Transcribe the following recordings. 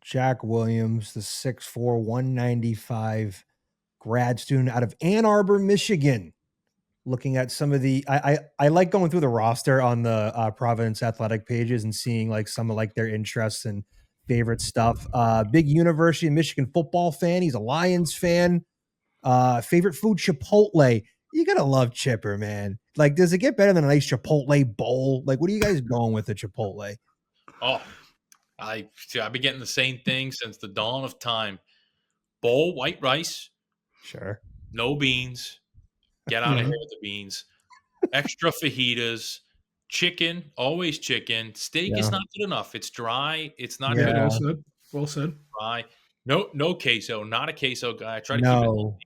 Jack Williams, the 6'4", 195 grad student out of Ann Arbor, Michigan. Looking at some of I like going through the roster on the Providence athletic pages and seeing like some of like their interests and favorite stuff. Big University of Michigan football fan. He's a Lions fan. Favorite food, Chipotle. You gotta love Chipper, man. Like, does it get better than a nice Chipotle bowl? Like, what are you guys going with the Chipotle? Oh, I've been getting the same thing since the dawn of time. Bowl, white rice, Sure. no beans. Get out of here with the beans. Extra fajitas, chicken, always chicken. Steak is Yeah. not good enough. It's dry. It's not Yeah. good Well enough. said. Well said. Dry. No queso. Not a queso guy. I try to keep it No. healthy.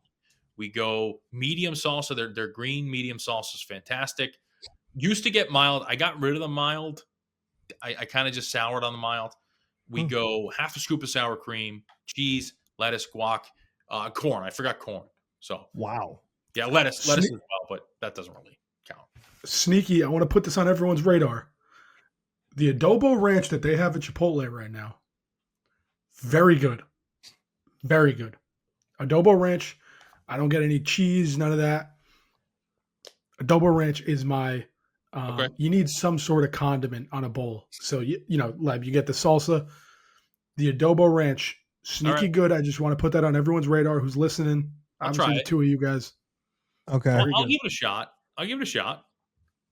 We go medium salsa. Their green medium salsa is fantastic. Used to get mild. I got rid of the mild. I kind of just soured on the mild. We go half a scoop of sour cream, cheese, lettuce, guac, corn. I forgot corn. So Wow. yeah, lettuce as well, but that doesn't really count. Sneaky. I want to put this on everyone's radar. The adobo ranch that they have at Chipotle right now, very good. Very good. Adobo ranch. I don't get any cheese, none of that. Adobo ranch is my. Okay. You need some sort of condiment on a bowl. So you know, Leb, you get the salsa, the adobo ranch, sneaky right. good. I just want to put that on everyone's radar who's listening. I'll Obviously, try the it. two of you guys. Okay. I'll give it a shot.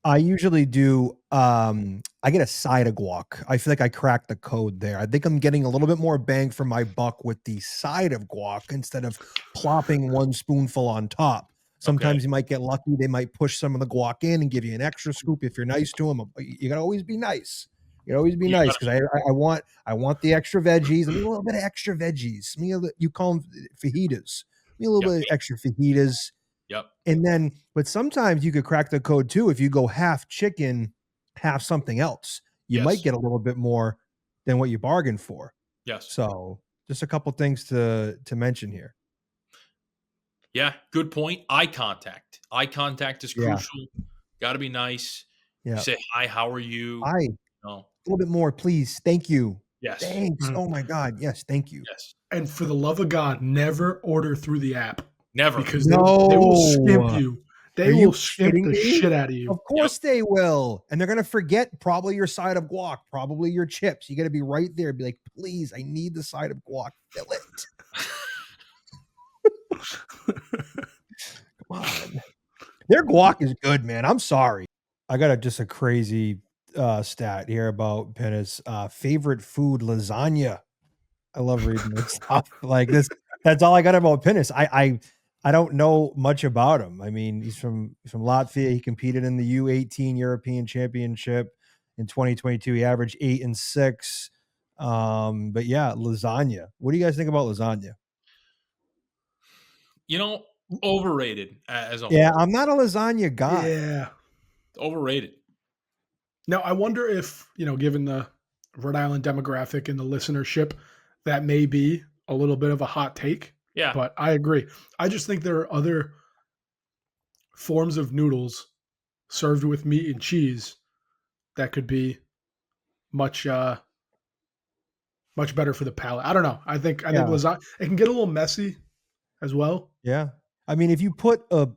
I usually do. I get a side of guac. I feel like I cracked the code there. I think I'm getting a little bit more bang for my buck with the side of guac instead of plopping one spoonful on top. Sometimes you might get lucky. They might push some of the guac in and give you an extra scoop if you're nice to them. You gotta always be nice. You gotta always be nice because I want the extra veggies. I need a little bit of extra veggies. You call them fajitas. Me a little bit of extra fajitas. Yep. And then, but sometimes you could crack the code too. If you go half chicken, half something else, you might get a little bit more than what you bargained for. Yes. So just a couple things to mention here. Yeah, good point. Eye contact. Eye contact is crucial. Got to be nice. Yeah. Say hi. How are you? Hi. A little bit more, please. Thank you. Yes. Thanks. Oh my God. Yes. Thank you. Yes. And for the love of God, never order through the app. Never. Because they will skimp you. They will skimp the shit out of you. Of course they will. And they're going to forget probably your side of guac, probably your chips. You got to be right there. Be like, please, I need the side of guac. Fill it. Come on. Their guac is good, man. I'm sorry. I got just a crazy stat here about Pennis. Favorite food, lasagna. I love reading this stuff like this. That's all I got about Pennis. I don't know much about him. I mean, he's from Latvia. He competed in the U18 European Championship in 2022. He averaged 8 and 6. But yeah, lasagna. What do you guys think about lasagna? You know, overrated as a Yeah, whole. I'm not a lasagna guy. Yeah. Overrated. Now, I wonder if, given the Rhode Island demographic and the listenership, that may be a little bit of a hot take. Yeah. But I agree. I just think there are other forms of noodles served with meat and cheese that could be much better for the palate. I don't know. I think lasagna, it can get a little messy as well. Yeah. I mean, if you put a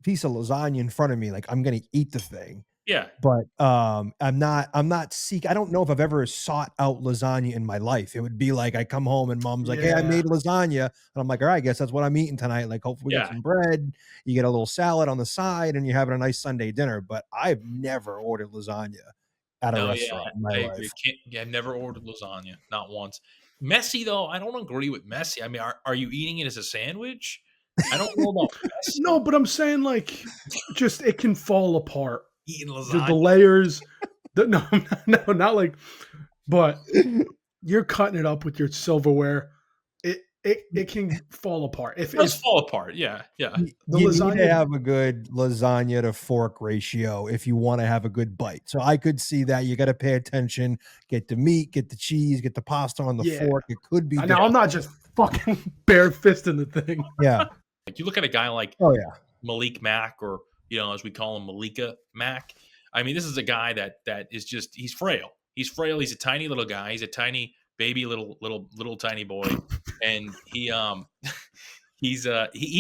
piece of lasagna in front of me, like I'm going to eat the thing. Yeah. But I don't know if I've ever sought out lasagna in my life. It would be like I come home and mom's like, hey, I made lasagna. And I'm like, all right, I guess that's what I'm eating tonight. Like, hopefully we get some bread. You get a little salad on the side and you're having a nice Sunday dinner. But I've never ordered lasagna at a restaurant in my life. I've never ordered lasagna, not once. Messy, though, I don't agree with messy. I mean, are you eating it as a sandwich? I don't know about messy. No, but I'm saying like just it can fall apart. Eating lasagna. The layers. No, not like, but you're cutting it up with your silverware. It can fall apart. It does fall apart. Yeah. You need to have a good lasagna to fork ratio if you want to have a good bite. So I could see that you got to pay attention. Get the meat, get the cheese, get the pasta on the fork. It could be. Now I'm not just fucking bare fisting the thing. Yeah. Like you look at a guy like Malik Mack, or as we call him, Malika Mack. I mean, this is a guy that is just he's frail. He's frail. He's a tiny little guy. He's a tiny baby little tiny boy, and he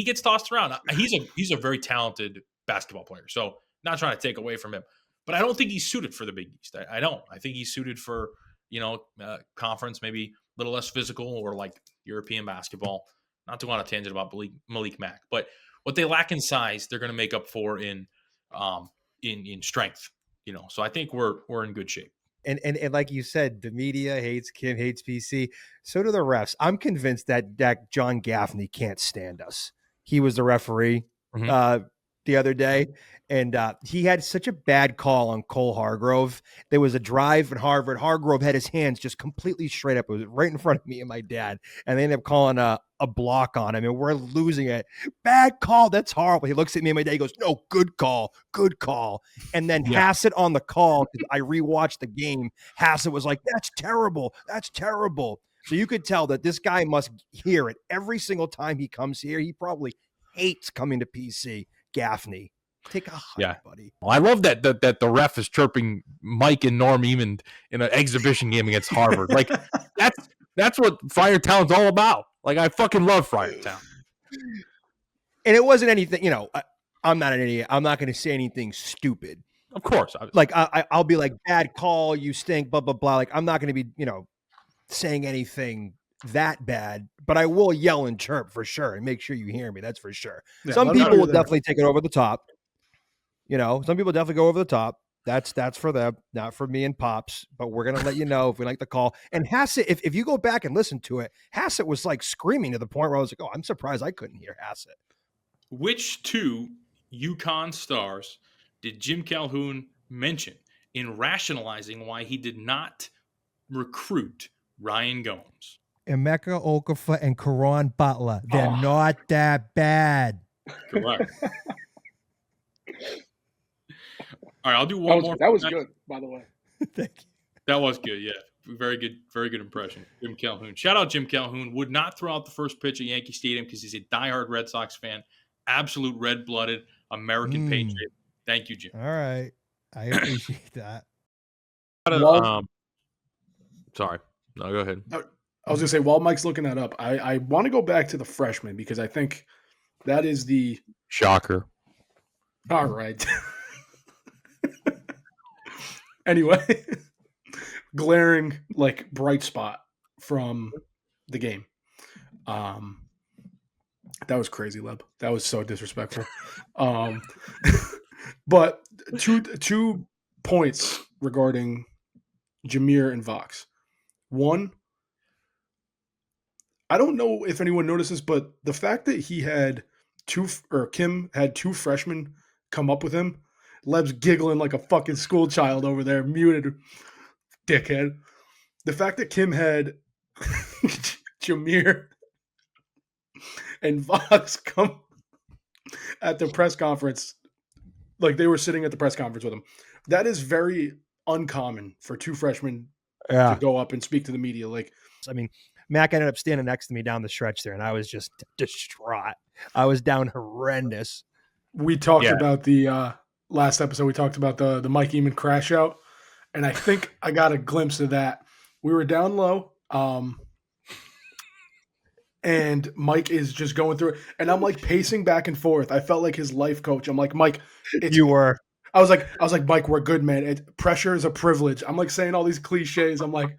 gets tossed around. He's a very talented basketball player. So not trying to take away from him, but I don't think he's suited for the Big East. I don't. I think he's suited for conference, maybe a little less physical, or like European basketball. Not to go on a tangent about Malik Mack, but what they lack in size, they're going to make up for in strength. So I think we're in good shape. And like you said, the media hates Kim, hates PC. So do the refs. I'm convinced that John Gaffney can't stand us. He was the referee the other day, and he had such a bad call on Cole Hargrove. There was a drive in Harvard. Hargrove had his hands just completely straight up. It was right in front of me and my dad, and they ended up calling a block on him, and we're losing it. Bad call. That's horrible. He looks at me and my dad. He goes, "No, good call, good call." And then Hassett on the call, I rewatched the game. Hassett was like, "That's terrible. That's terrible." So you could tell that this guy must hear it every single time he comes here. He probably hates coming to PC. Gaffney, take a hike, buddy. Well, I love that the ref is chirping Mike and Norm Eamon in an exhibition game against Harvard. Like that's what Friar Town's all about. Like, I fucking love Friar Town. And it wasn't anything, I'm not an idiot. I'm not going to say anything stupid. Of course. Like, I'll be like, bad call, you stink, blah, blah, blah. Like, I'm not going to be, saying anything that bad, but I will yell and chirp for sure and make sure you hear me. That's for sure. Yeah, some people will definitely take it over the top. Some people definitely go over the top. That's for them, not for me and Pops, but we're going to let you know if we like the call. And Hassett, if you go back and listen to it, Hassett was like screaming to the point where I was like, oh, I'm surprised I couldn't hear Hassett. Which two UConn stars did Jim Calhoun mention in rationalizing why he did not recruit Ryan Gomes? Emeka Okafor and Caron Butler. They're not that bad. Correct. All right, I'll do one more. That was good, by the way. Thank you. That was good, yeah. Very good impression. Jim Calhoun. Shout out Jim Calhoun. Would not throw out the first pitch at Yankee Stadium because he's a diehard Red Sox fan. Absolute red-blooded American patriot. Thank you, Jim. All right. I appreciate that. Sorry. No, go ahead. I was going to say, while Mike's looking that up, I want to go back to the freshmen because I think that is the shocker. All right. Anyway, glaring like bright spot from the game. That was crazy, Leb. That was so disrespectful. But two points regarding Jameer and Vox. One, I don't know if anyone notices, but the fact that Kim had two freshmen come up with him, Leb's giggling like a fucking school child over there, muted dickhead. The fact that Kim had Jameer and Vox come at the press conference, like they were sitting at the press conference with him, that is very uncommon for two freshmen to go up and speak to the media. Like, I mean, Mac ended up standing next to me down the stretch there, and I was just distraught. I was down horrendous. We talked about the last episode. We talked about the Mike Eamon crash out, and I think I got a glimpse of that. We were down low, and Mike is just going through it, and I'm like pacing back and forth. I felt like his life coach. I'm like, Mike, you were. I was like, Mike, we're good, man. Pressure is a privilege. I'm like saying all these cliches. I'm like,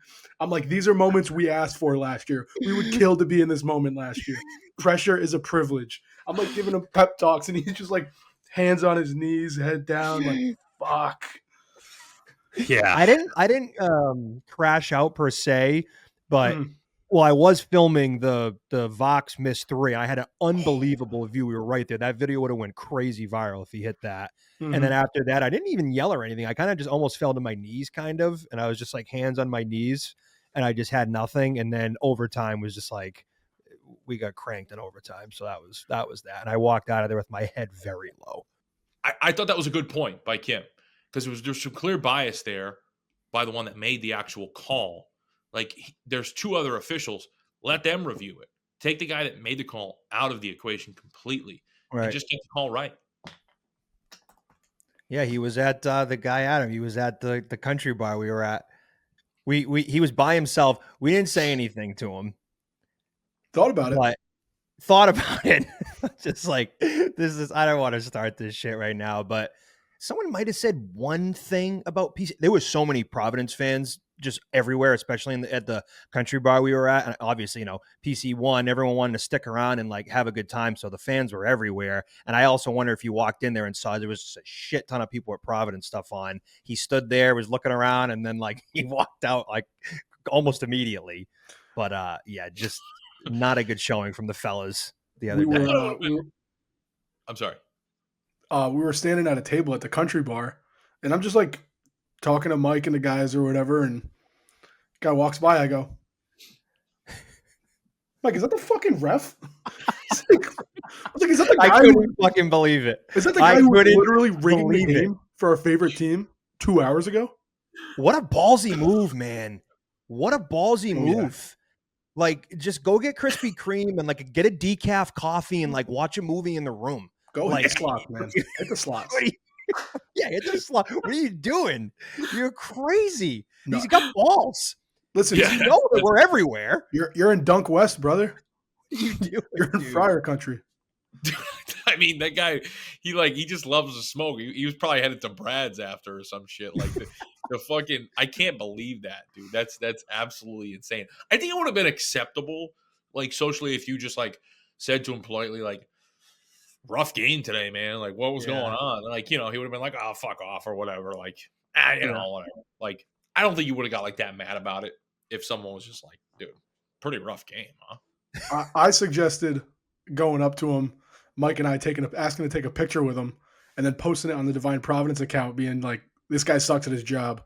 these are moments we asked for last year. We would kill to be in this moment last year. Pressure is a privilege. I'm like giving him pep talks, and he's just like hands on his knees, head down, like fuck. Yeah, I didn't crash out per se, but well, I was filming the Vox missed 3. I had an unbelievable view. We were right there. That video would have went crazy viral if he hit that. And then after that, I didn't even yell or anything. I kind of just almost fell to my knees, kind of, and I was just like hands on my knees, and I just had nothing. And then overtime was just like we got cranked in overtime, so that was that. And I walked out of there with my head very low. I thought that was a good point by Kim because there's some clear bias there by the one that made the actual call. Like, there's 2 other officials. Let them review it. Take the guy that made the call out of the equation completely, and just get the call right. Yeah, he was at the guy Adam. He was at the country bar we were at. He was by himself. We didn't say anything to him, Thought about it. but thought about it. Just like this is. I don't want to start this shit right now, but someone might have said one thing about PC. There was so many Providence fans just everywhere, especially at the country bar we were at. And obviously, PC won. Everyone wanted to stick around and like have a good time, so the fans were everywhere. And I also wonder if you walked in there and saw there was just a shit ton of people with Providence stuff on. He stood there, was looking around, and then like he walked out like almost immediately. But yeah, just not a good showing from the fellas the other day. I'm sorry. We were standing at a table at the country bar, and I'm just like talking to Mike and the guys or whatever, and guy walks by. I go, Mike, is that the fucking ref? I was like, is that the guy? I couldn't fucking believe it. Is that the guy who was literally rigging the game for our favorite team 2 hours ago? What a ballsy move, man! What a ballsy move! Like, just go get Krispy Kreme and like get a decaf coffee and like watch a movie in the room. Go like, hit the slots, man. Hit the slots. Yeah, hit the slot. What are you doing? You're crazy. No. He's got balls. Listen, you know that we're everywhere. You're in Dunk West, brother. You're in FRIAR country. I mean, that guy, he just loves to smoke. He was probably headed to Brad's after or some shit. Like the fucking, I can't believe that, dude. That's absolutely insane. I think it would have been acceptable, like socially, if you just like said to him politely, like, rough game today, man. Like, what was going on? Like, he would have been like, oh, fuck off or whatever. Like, whatever. Like, I don't think you would have got like that mad about it if someone was just like, dude, pretty rough game, huh? I suggested going up to him, Mike and I asking to take a picture with him, and then posting it on the Divine Providence account, being like, "This guy sucks at his job."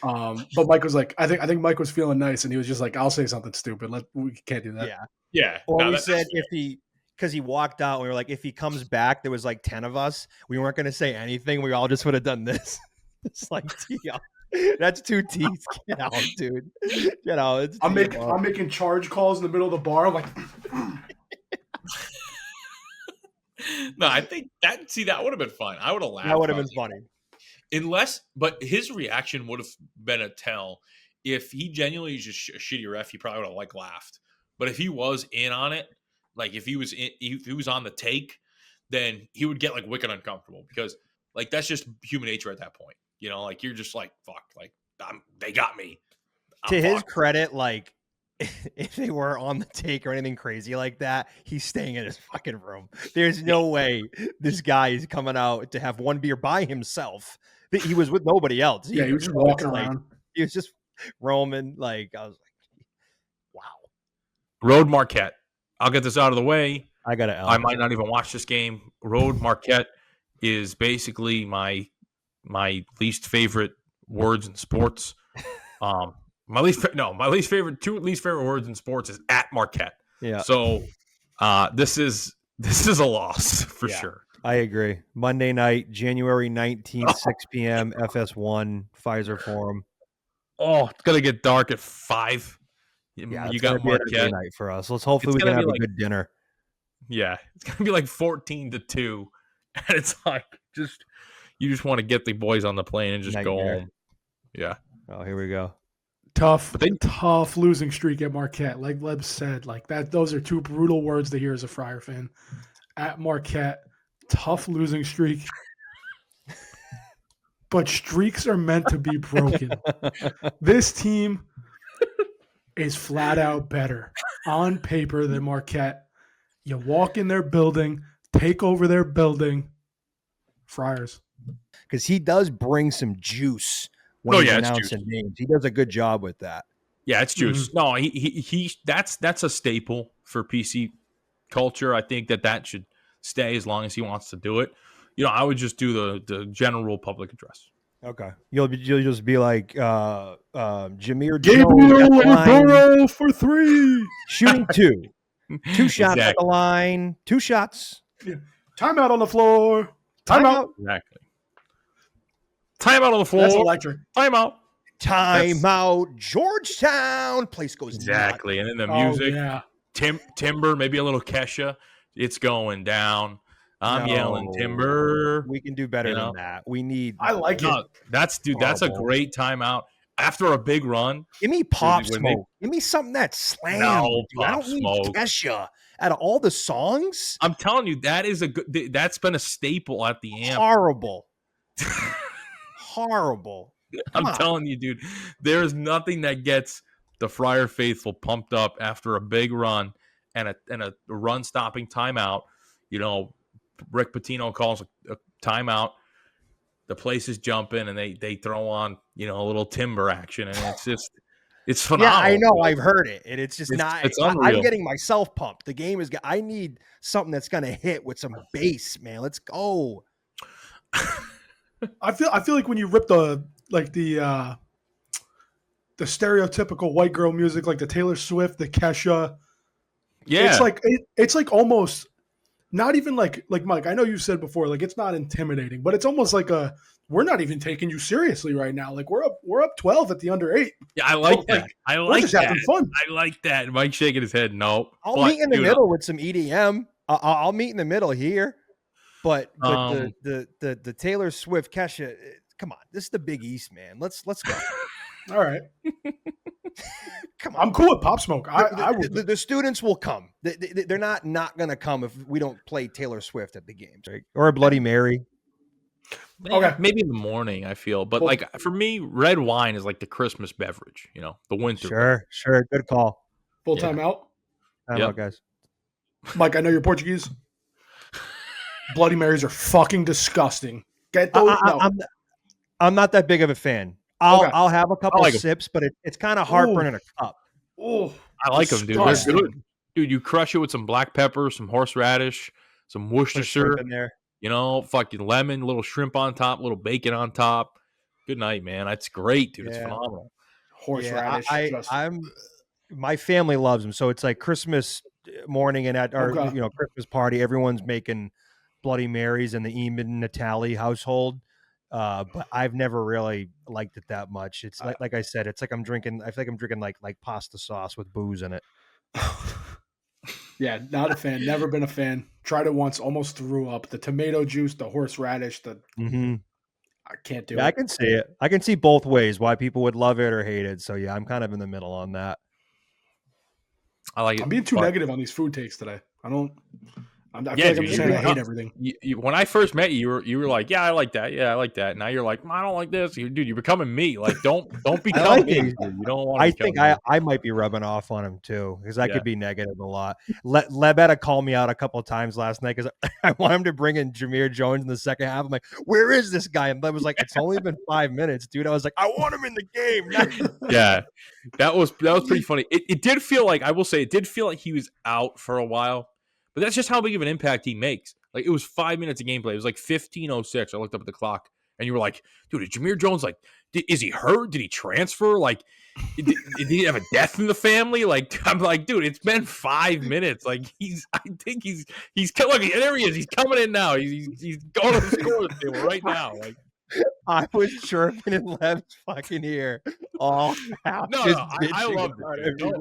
But Mike was like, I think Mike was feeling nice, and he was just like, "I'll say something stupid. We can't do that." Yeah. Or we said because he walked out, we were like, if he comes back, there was like 10 of us. We weren't going to say anything. We all just would have done this. It's like, that's 2 teeth. Get out, dude. Get out. I'm making charge calls in the middle of the bar. I'm like. No, I think that would have been fun. I would have laughed. That would have been funny. But his reaction would have been a tell. If he genuinely is just a shitty ref, he probably would have like laughed. But if he was in on it, like if he was on the take, then he would get like wicked uncomfortable because like that's just human nature at that point. Like you're just like, fuck, like they got me. To his credit, like if they were on the take or anything crazy like that, he's staying in his fucking room. There's no way this guy is coming out to have one beer by himself. He was with nobody else. He was just walking around. He was just roaming. Like I was like, wow. Road Marquette. I'll get this out of the way. I might not even watch this game. Road Marquette is basically my least favorite words in sports. My least favorite words in sports is at Marquette. Yeah. So this is a loss for sure. I agree. Monday night, January 19th, 6 p.m. FS1 Pfizer Forum. Oh, it's gonna get dark at 5. Yeah, you got Marquette night for us. Hopefully we can have a good dinner. Yeah, it's gonna be like 14-2, and it's like you just want to get the boys on the plane and just go home. Yeah. Oh, here we go. Tough losing streak at Marquette. Like Leb said, like that. Those are 2 brutal words to hear as a FRIAR fan. At Marquette, tough losing streak. But streaks are meant to be broken. This team is flat out better on paper than Marquette. You walk in their building, take over their building. Friars. Because he does bring some juice. When he's announcing names, he does a good job with that. Yeah, it's juice. Mm-hmm. No, he that's a staple for PC culture. I think that should stay as long as he wants to do it. I would just do the general public address. Okay, you'll just be like Jameer Gabriel for 3, shooting 2, 2 shots at the line, 2 shots. Yeah. Timeout on the floor. Timeout. Exactly. Timeout on the floor. That's electric. Timeout. Timeout. Georgetown. Place goes exactly. nuts. And then the music. Yeah. Timber, maybe a little Kesha. It's going down. I'm yelling timber. We can do better than that. We need. I like it. That's a great timeout. after a big run. Give me Pop when they- Smoke. Give me something that slams. No, dude. I Pop don't need Smoke. Kesha. Out of all the songs, I'm telling you, that's been a staple at the amp. horrible. Horrible. Come I'm on. telling you, dude, there's nothing that gets the Friar faithful pumped up after a big run and a run stopping timeout. You know, Rick Pitino calls a timeout. The place is jumping, and they throw on, you know, a little timber action, and it's phenomenal. Yeah, I know. I've heard it, and it's just not. It's I'm unreal. getting myself pumped. The game is. I need something that's gonna hit with some bass, man. Let's go. I feel like when you rip the stereotypical white girl music, like the Taylor Swift, the Kesha, Yeah, it's like almost not even like Mike. I know you said before, like it's not intimidating, but it's almost like we're not even taking you seriously right now. Like we're up 12 at the under 8. yeah, I like Like, that. I We're like just that. having fun. I like that. Mike shaking his head. No, I'll but, meet in the dude, middle with some EDM. I'll meet in the middle here, but Um, the Taylor Swift Kesha. Come on, this is the Big East, man. Let's go. All right, Come on. I'm cool with Pop Smoke. I would. The students will come. They're not going to come if we don't play Taylor Swift at the games, right? Or a Bloody Mary. Okay. maybe in the morning. I feel, but Well- like for me, red wine is like the Christmas beverage. You know, the winter. Sure. Good call. Full Yeah. time out. Time Yep. out, guys. Mike, I know you're Portuguese. Bloody Marys are fucking disgusting. Get those. I'm not that big of a fan. I'll have a couple like 'em. sips, but it's kind of heartburn in a cup. Oh, I like them, dude. They're disgusting. good. Dude, you crush it with some black pepper, some horseradish, some Put Worcestershire, shrimp in there. you know, fucking lemon, little shrimp on top, little bacon on top. Good night, man. That's great, dude. It's Yeah. phenomenal. Horseradish. just- My family loves them, so it's like Christmas morning and at our Okay. Christmas party. Everyone's making Bloody Marys in the Eamon Natali household. But I've never really liked it that much. It's like I said, it's like I'm drinking. I feel like I'm drinking like pasta sauce with booze in it. Yeah, not a fan. Never been a fan. Tried it once, almost threw up. The tomato juice, the horseradish, Mm-hmm. I can't do Yeah, I it. can see it. I can see both ways why people would love it or hate it. So yeah, I'm kind of in the middle on that. I like it. I'm being too but negative on these food takes today. I feel Yeah, like I'm dude, just saying I you're hate not- everything. when I first met you, you were like, yeah, I like that. Yeah, I like that. Now you're like, I don't like this. Dude, you're becoming me. Like, don't become like me. it. Dude. You don't want to I become think me. I might be rubbing off on him too because I Yeah. could be negative a lot. Lebetta called me out a couple of times last night because I want him to bring in Jameer Jones in the second half. I'm like, where is this guy? And Lev was like, it's only been 5 minutes, dude. I was like, I want him in the game. Yeah, that was pretty funny. It did feel like, I will say, it did feel like he was out for a while, but that's just how big of an impact he makes. Like, it was 5 minutes of gameplay. It was like 15:06. I looked up at the clock, and you were like, dude, is Jameer Jones, like, is he hurt? Did he transfer? Like, did he have a death in the family? Like, I'm like, dude, it's been 5 minutes. Like, I think he's look, there he is. He's coming in now. He's going to the score table right now. Like, I was chirping in Lev's fucking ear all out. No, just I bitching loved about it, dude.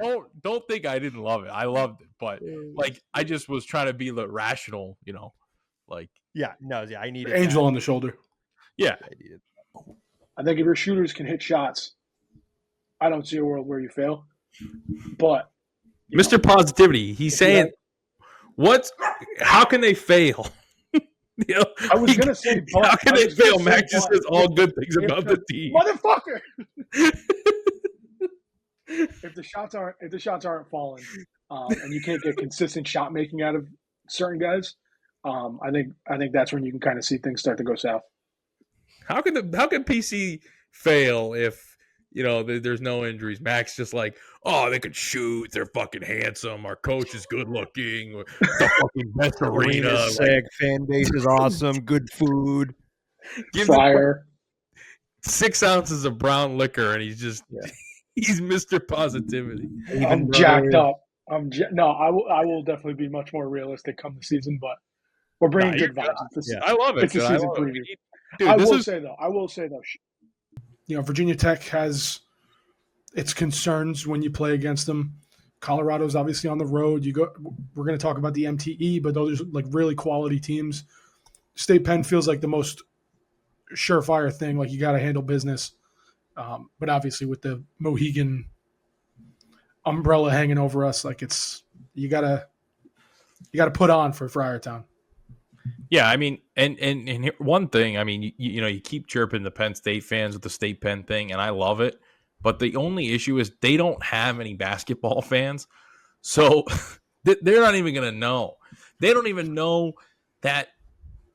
everything. don't think I didn't love it. I loved it, but like I just was trying to be rational, you know, like Yeah, no, yeah, I needed Angel that. on the shoulder. yeah. I needed I think if your shooters can hit shots, I don't see a world where you fail. But Mr. Positivity, he's If you saying, how can they fail? You know, I was gonna say, but how can I they was gonna fail? say, Max just but says all good things if about the the team. motherfucker. If the shots aren't falling, and you can't get consistent shot making out of certain guys, I think that's when you can kind of see things start to go south. How can PC fail if there's no injuries? Max just like, oh, they could shoot. They're fucking handsome. Our coach is good looking. The fucking best arena. Arena's sick. Fan base is awesome. Good food. Give the FRIAR. 6 ounces of brown liquor, and he's just he's Mr. Positivity. I'm jacked up. No, I will definitely be much more realistic come the season, but we're bringing Nah, good vibes. It's Yeah. I love it. It's a dude. I season love it. preview. Dude, I this will is say though, Virginia Tech has its concerns when you play against them. Colorado's obviously on the road. We're going to talk about the MTE, but those are like really quality teams. State Penn feels like the most surefire thing. Like you got to handle business. But obviously, with the Mohegan umbrella hanging over us, like you gotta put on for Friartown. Yeah, I mean, and one thing, I mean, you know, you keep chirping the Penn State fans with the State Penn thing, and I love it. But the only issue is they don't have any basketball fans, so they're not even gonna know. They don't even know that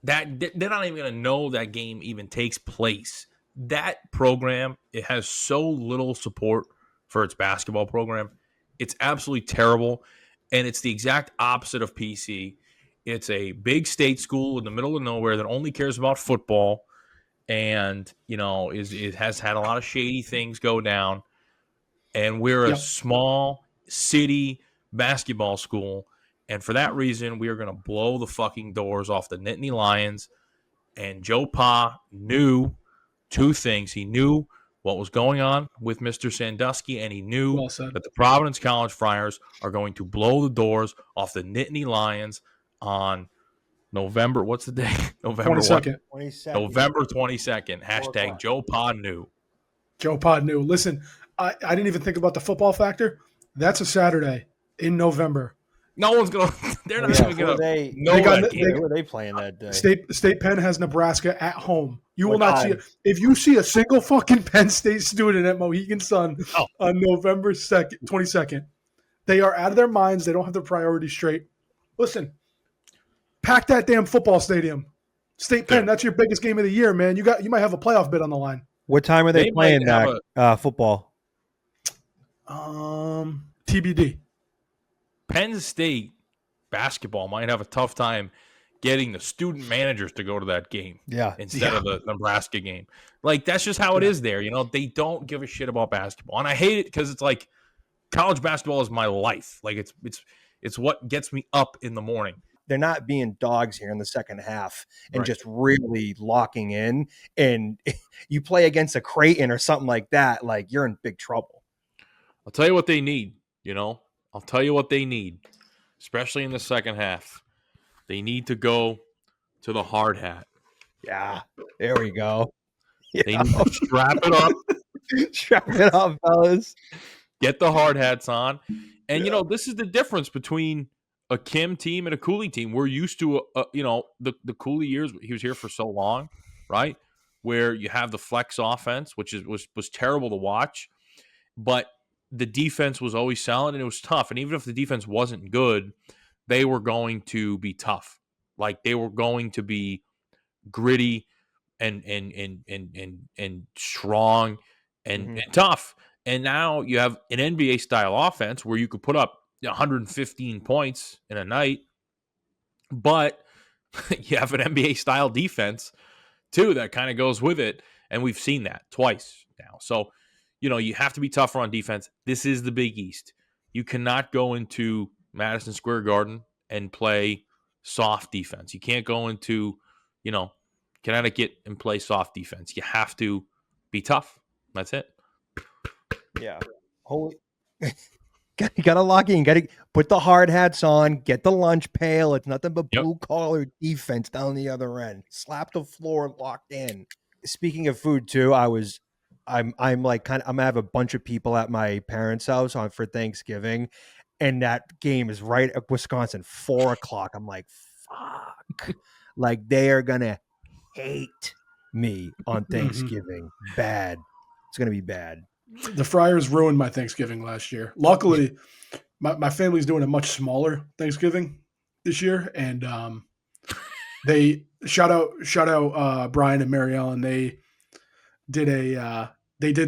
they're not even gonna know that game even takes place. That program, it has so little support for its basketball program. It's absolutely terrible, and it's the exact opposite of PC. It's a big state school in the middle of nowhere that only cares about football, and you know it has had a lot of shady things go down. And we're a Yep. small city basketball school, and for that reason, we are going to blow the fucking doors off the Nittany Lions. And Joe Pa knew two things. He knew what was going on with Mr. Sandusky, and he knew Well said. that the Providence College Friars are going to blow the doors off the Nittany Lions on November. What's the day? November 22nd. 22nd. November 22nd. Hashtag o'clock. Joe Pa knew. Joe Pod knew. Listen, I didn't even think about the football factor. That's a Saturday in November. No one's gonna. They're not Yeah, even gonna they know got- that they- game. Who are they playing that day? State Penn has Nebraska at home. You will What not see time? it. If you see a single fucking Penn State student at Mohegan Sun Oh. on November 22nd, they are out of their minds. They don't have their priorities straight. Listen, pack that damn football stadium. State Penn, Yeah. that's your biggest game of the year, man. You might have a playoff bid on the line. What time are they They playing might have that football? TBD. Penn State basketball might have a tough time getting the student managers to go to that game Yeah. instead of the Nebraska game. Like that's just how it is there. You know, they don't give a shit about basketball, and I hate it because it's like college basketball is my life. Like it's what gets me up in the morning. They're not being dogs here in the second half and Right. just really locking in. And you play against a Creighton or something like that, like you're in big trouble. I'll tell you what they need. You know, I'll tell you what they need, especially in the second half. They need to go to the hard hat. Yeah. There we go. They need to strap it up, Strap it up, fellas. get the hard hats on. And, you know, this is the difference between a Kim team and a Cooley team. We're used to, you know, the Cooley years. He was here for so long, right? Where you have the flex offense, which was terrible to watch. But the defense was always solid and it was tough. And even if the defense wasn't good, they were going to be tough. Like they were going to be gritty and strong and tough. And now you have an NBA style offense where you could put up 115 points in a night, but you have an NBA style defense too that kind of goes with it. And we've seen that twice now. So, you know, you have to be tougher on defense. This is the Big East. You cannot go into Madison Square Garden and play soft defense. You can't go into, you know, Connecticut and play soft defense. You have to be tough. That's it. Yeah. Holy. You gotta lock in. Gotta put the hard hats on. Get the lunch pail. It's nothing but Yep. blue collar defense down the other end. Slap the floor, locked in. Speaking of food too, I'm like I'm gonna have a bunch of people at my parents' house on for Thanksgiving, and that game is right at Wisconsin, 4:00. I'm like, fuck. Like they are gonna hate me on Thanksgiving. Bad. It's gonna be bad. The Friars ruined my Thanksgiving last year. Luckily, my family's doing a much smaller Thanksgiving this year, and they shout out Brian and Mary Ellen. They did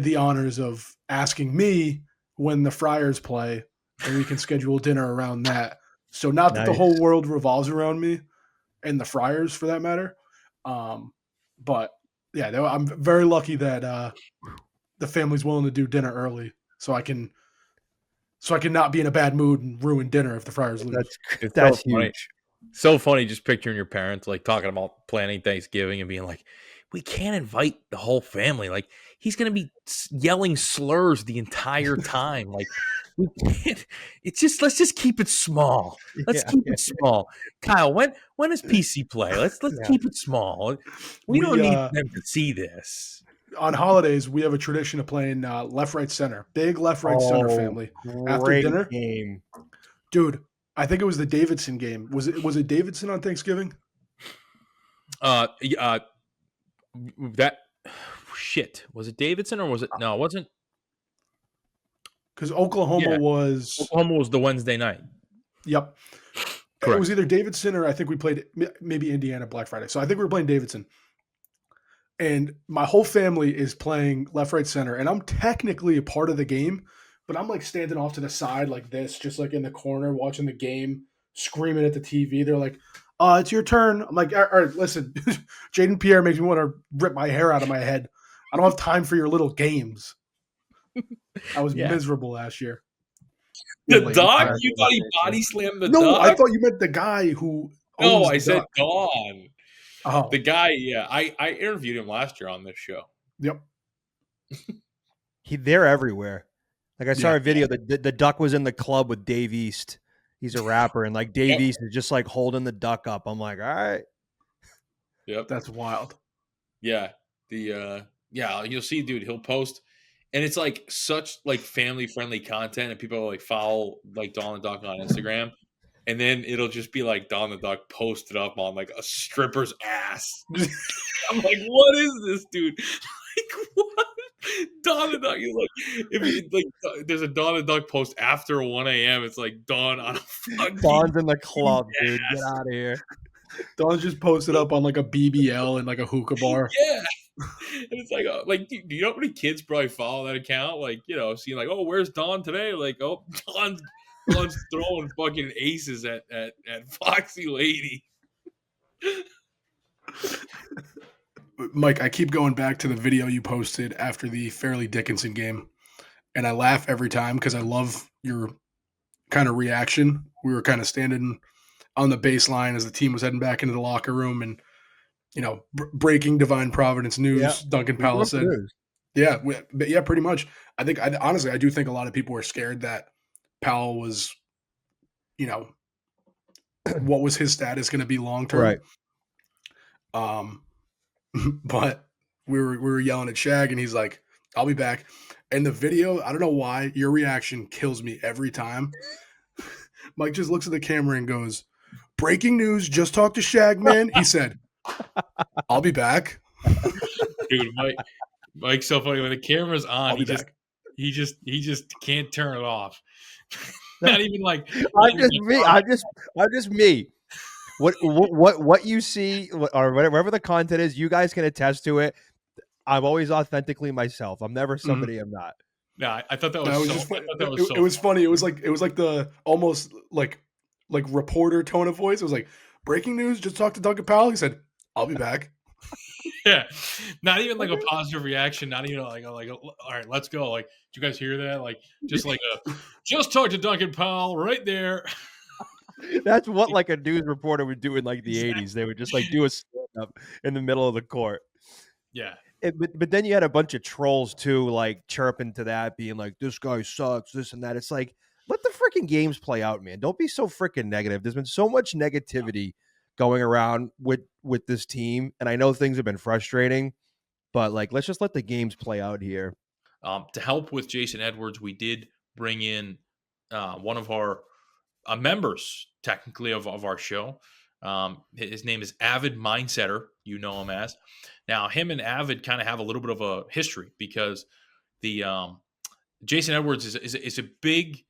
the honors of asking me when the Friars play, and we can schedule dinner around that. So not that the Nice. whole world revolves around me and the Friars for that matter, but yeah, I'm very lucky that the family's willing to do dinner early, so I can not be in a bad mood and ruin dinner if the Friars lose. That's so funny. huge. So funny just picturing your parents like talking about planning Thanksgiving and being like, we can't invite the whole family. Like he's going to be yelling slurs the entire time. Like we can't. It's just let's just keep it small. Let's Yeah. keep it small. Kyle, when does PC play? Let's Yeah. keep it small. We don't need them to see this. on holidays, we have a tradition of playing left, right, center. Big left, right, center family. After Great dinner, game. dude, I think it was the Davidson game. Was it Davidson on Thanksgiving? That shit, was it Davidson or was it? No, it wasn't. Because Oklahoma Yeah. was. Oklahoma was the Wednesday night. Yep. It Correct. was either Davidson or I think we played maybe Indiana Black Friday. So I think we were playing Davidson. And my whole family is playing left, right, center. And I'm technically a part of the game, but I'm like standing off to the side like this, just like in the corner watching the game, screaming at the TV. They're like, it's your turn. I'm like, all right, listen, Jaden Pierre makes me want to rip my hair out of my head. I don't have time for your little games. I was miserable last year. The dog? You thought he body slammed the dog? No, I thought you meant the guy who. No, I said duck. Dawn. Oh, The guy, yeah. I interviewed him last year on this show. yep. They're everywhere. Like I saw Yeah. a video that the duck was in the club with Dave East. He's a rapper, and like Dave Yep. East is just like holding the duck up. I'm like, all right. Yep. That's wild. Yeah. You'll see, dude, he'll post, and it's like such like family friendly content, and people like follow like Dawn the Duck on Instagram, and then it'll just be like Dawn the Duck posted up on like a stripper's ass. I'm like, what is this, dude? Like, what? Dawn the Duck is like, if you like, there's a Dawn the Duck post after 1 a.m. It's like Dawn on a fucking Dawn's in the club, dude. Get ass. out of here. Dawn's just posted up on like a BBL and like a hookah bar. Yeah. And it's like, do you know how many kids probably follow that account? Like, seeing like, oh, where's Dawn today? Like, oh, Dawn's throwing fucking aces at Foxy Lady. Mike, I keep going back to the video you posted after the Fairleigh Dickinson game, and I laugh every time because I love your kind of reaction. We were kind of standing on the baseline as the team was heading back into the locker room, and breaking Divine Providence news. Yeah. Duncan Powell said, "Yeah, pretty much." I think, honestly, I do think a lot of people were scared that Powell was, what was his status going to be long term, Right. But we were yelling at Shag, and he's like, "I'll be back." And the video, I don't know why, your reaction kills me every time. Mike just looks at the camera and goes, "Breaking news, just talked to Shag, man." He said, "I'll be back." Dude, Mike's so funny when the camera's on. I'll be back. He just can't turn it off. Not even like I'm just me. What you see or whatever the content is, you guys can attest to it. I'm always authentically myself. I'm never somebody I'm not. No, I thought that was No, it was so. just I thought that was so. it was funny. It was like the almost like reporter tone of voice. It was like, "Breaking news, just talked to Duncan Powell." He said, "I'll be back." Yeah, not even like a positive reaction. Not even like all right, let's go. Like, did you guys hear that? Like, just talk to Duncan Powell right there. That's what like a news reporter would do in like the 80s. They would just like do a stand up in the middle of the court. Yeah. But then you had a bunch of trolls too, like chirping to that, being like, "This guy sucks," this and that. It's like, let the freaking games play out, man. Don't be so freaking negative. There's been so much negativity going around with this team, and I know things have been frustrating, but like, let's just let the games play out here. To help with Jason Edwards, we did bring in one of our members, technically, of our show. His name is Avid Mindsetter. You know him as. Now, him and Avid kind of have a little bit of a history because the Jason Edwards is a big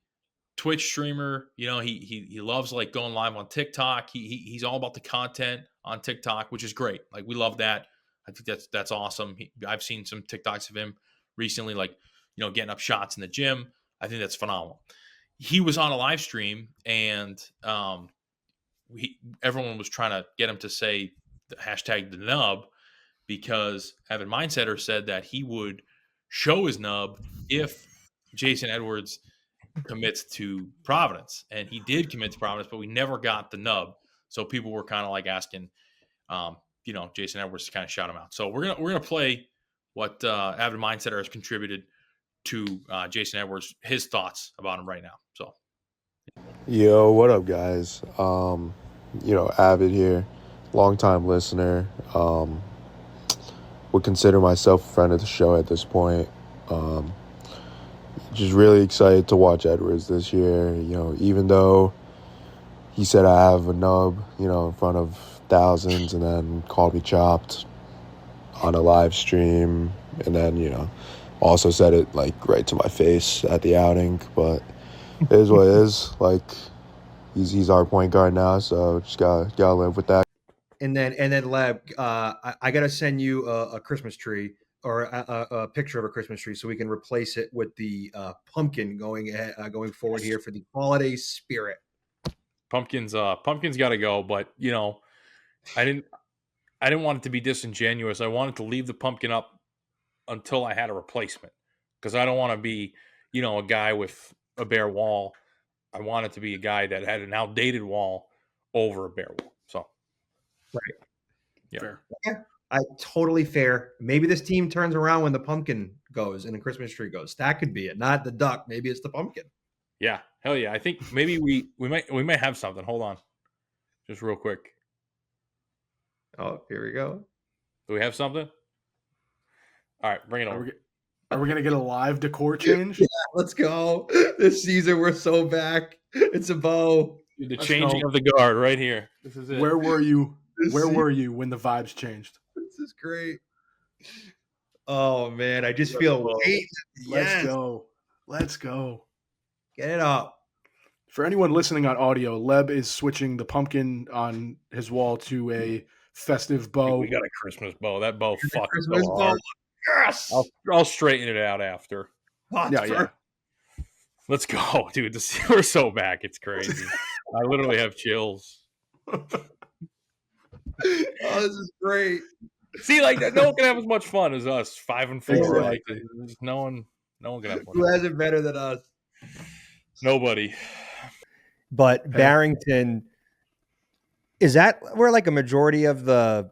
Twitch streamer. He loves like going live on TikTok. He's all about the content on TikTok, which is great. Like, we love that. I think that's awesome. I've seen some TikToks of him recently, like, getting up shots in the gym. I think that's phenomenal. He was on a live stream, and everyone was trying to get him to say the hashtag the nub, because Evan Mindsetter said that he would show his nub if Jason Edwards commits to Providence. And he did commit to Providence, but we never got the nub. So people were kind of like asking, Jason Edwards to kind of shout him out. So we're gonna play what Avid Mindsetter has contributed to Jason Edwards, his thoughts about him right now. So, yo, what up, guys? Avid here, longtime listener. would consider myself a friend of the show at this point. Just really excited to watch Edwards this year. Even though he said I have a nub, in front of thousands, and then called me chopped on a live stream, and then, also said it right to my face at the outing. But it is what it is. He's our point guard now, so just gotta live with that. And then Leb, I gotta send you a Christmas tree or a picture of a Christmas tree so we can replace it with the pumpkin going forward here for the holiday spirit. Pumpkins got to go, but I didn't want it to be disingenuous. I wanted to leave the pumpkin up until I had a replacement, because I don't want to be, a guy with a bare wall. I want it to be a guy that had an outdated wall over a bare wall. So, right, yeah, fair. Yeah, totally fair. Maybe this team turns around when the pumpkin goes and the Christmas tree goes. That could be it. Not the duck. Maybe it's the pumpkin. Yeah, hell yeah. I think maybe we might have something. Hold on, just real quick. Oh, here we go. Do we have something? All right, bring it over. Are we gonna get a live decor change? Yeah, let's go. This season we're so back. It's a bow. The changing of the guard right here. This is it. Where were you? Where were you when the vibes changed? This is great. Oh man, I just feel weight. Let's go. Let's go. Get it up. For anyone listening on audio, Leb is switching the pumpkin on his wall to a festive bow. We got a Christmas bow. That bow fucked Christmas so bow. hard. Yes. I'll straighten it out after. Yeah. Let's go, dude. We're so back. It's crazy. I literally have chills. Oh, this is great. See, no one can have as much fun as us. 5-4. Exactly. No one can have fun. Who has it better than us? Nobody. But Barrington, is that where a majority of the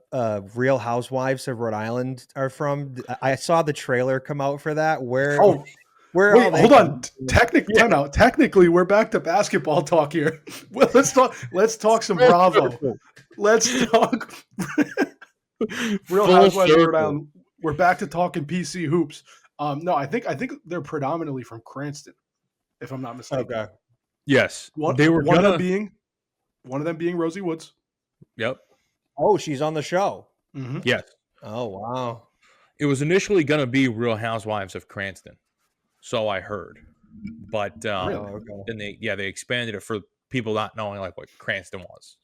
Real Housewives of Rhode Island are from? I saw the trailer come out for that. Where? Wait, hold on. Time out. Technically, we're back to basketball talk here. Well, let's talk some Bravo. Let's talk Real Housewives of Rhode Island. We're back to talking PC hoops. No, I think they're predominantly from Cranston, if I'm not mistaken. Okay. Yes, One of them being Rosie Woods. Yep. Oh, she's on the show. Mm-hmm. Yes. Oh wow. It was initially going to be Real Housewives of Cranston, so I heard, but then they expanded it for people not knowing what Cranston was.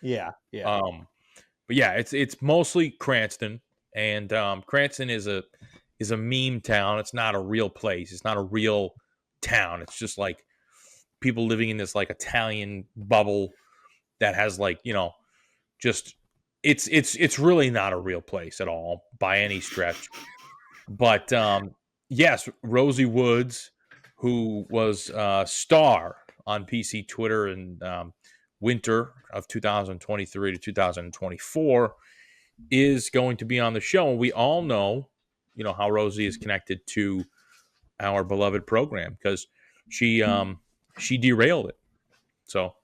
Yeah. But yeah, it's mostly Cranston, and Cranston is a meme town. It's not a real place. It's not a real town. It's just people living in this Italian bubble that has just it's really not a real place at all by any stretch. But yes, Rosie Woods, who was a star on PC Twitter in winter of 2023 to 2024, is going to be on the show. And we all know, how Rosie is connected to our beloved program because she derailed it. So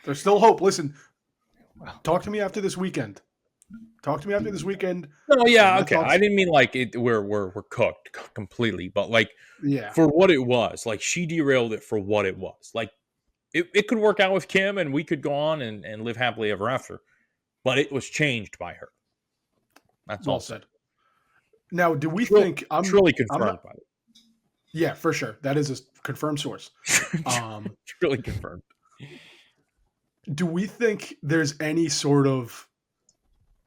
there's still hope. Listen, talk to me after this weekend. No, yeah, okay. I didn't mean we're cooked completely, but for what it was, she derailed it for what it was. It could work out with Kim and we could go on and live happily ever after, but it was changed by her. That's all said. Now, do we think I'm truly confirmed by it? Yeah, for sure. That is a confirmed source. Really confirmed. Do we think there's any sort of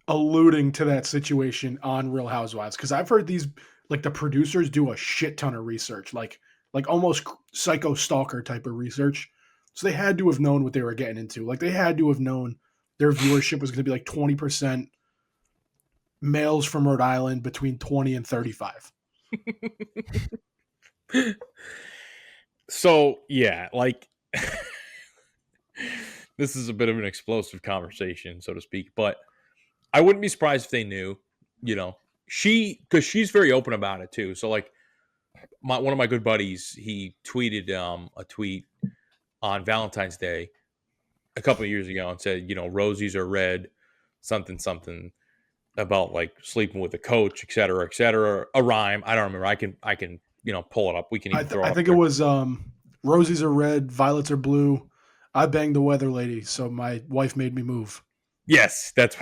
alluding to that situation on Real Housewives? Because I've heard these, the producers do a shit ton of research, like almost psycho stalker type of research. So they had to have known what they were getting into. They had to have known their viewership was going to be 20% males from Rhode Island between 20 and 35. So yeah, this is a bit of an explosive conversation, so to speak, but I wouldn't be surprised if they knew, because she's very open about it too. So one of my good buddies, he tweeted a tweet on Valentine's Day a couple of years ago and said, rosies are red, something about like sleeping with a coach, et cetera, a rhyme. I don't remember. I can pull it up. We can even throw it I up think it there. was roses are red, violets are blue. I banged the weather lady, so my wife made me move. Yes, that's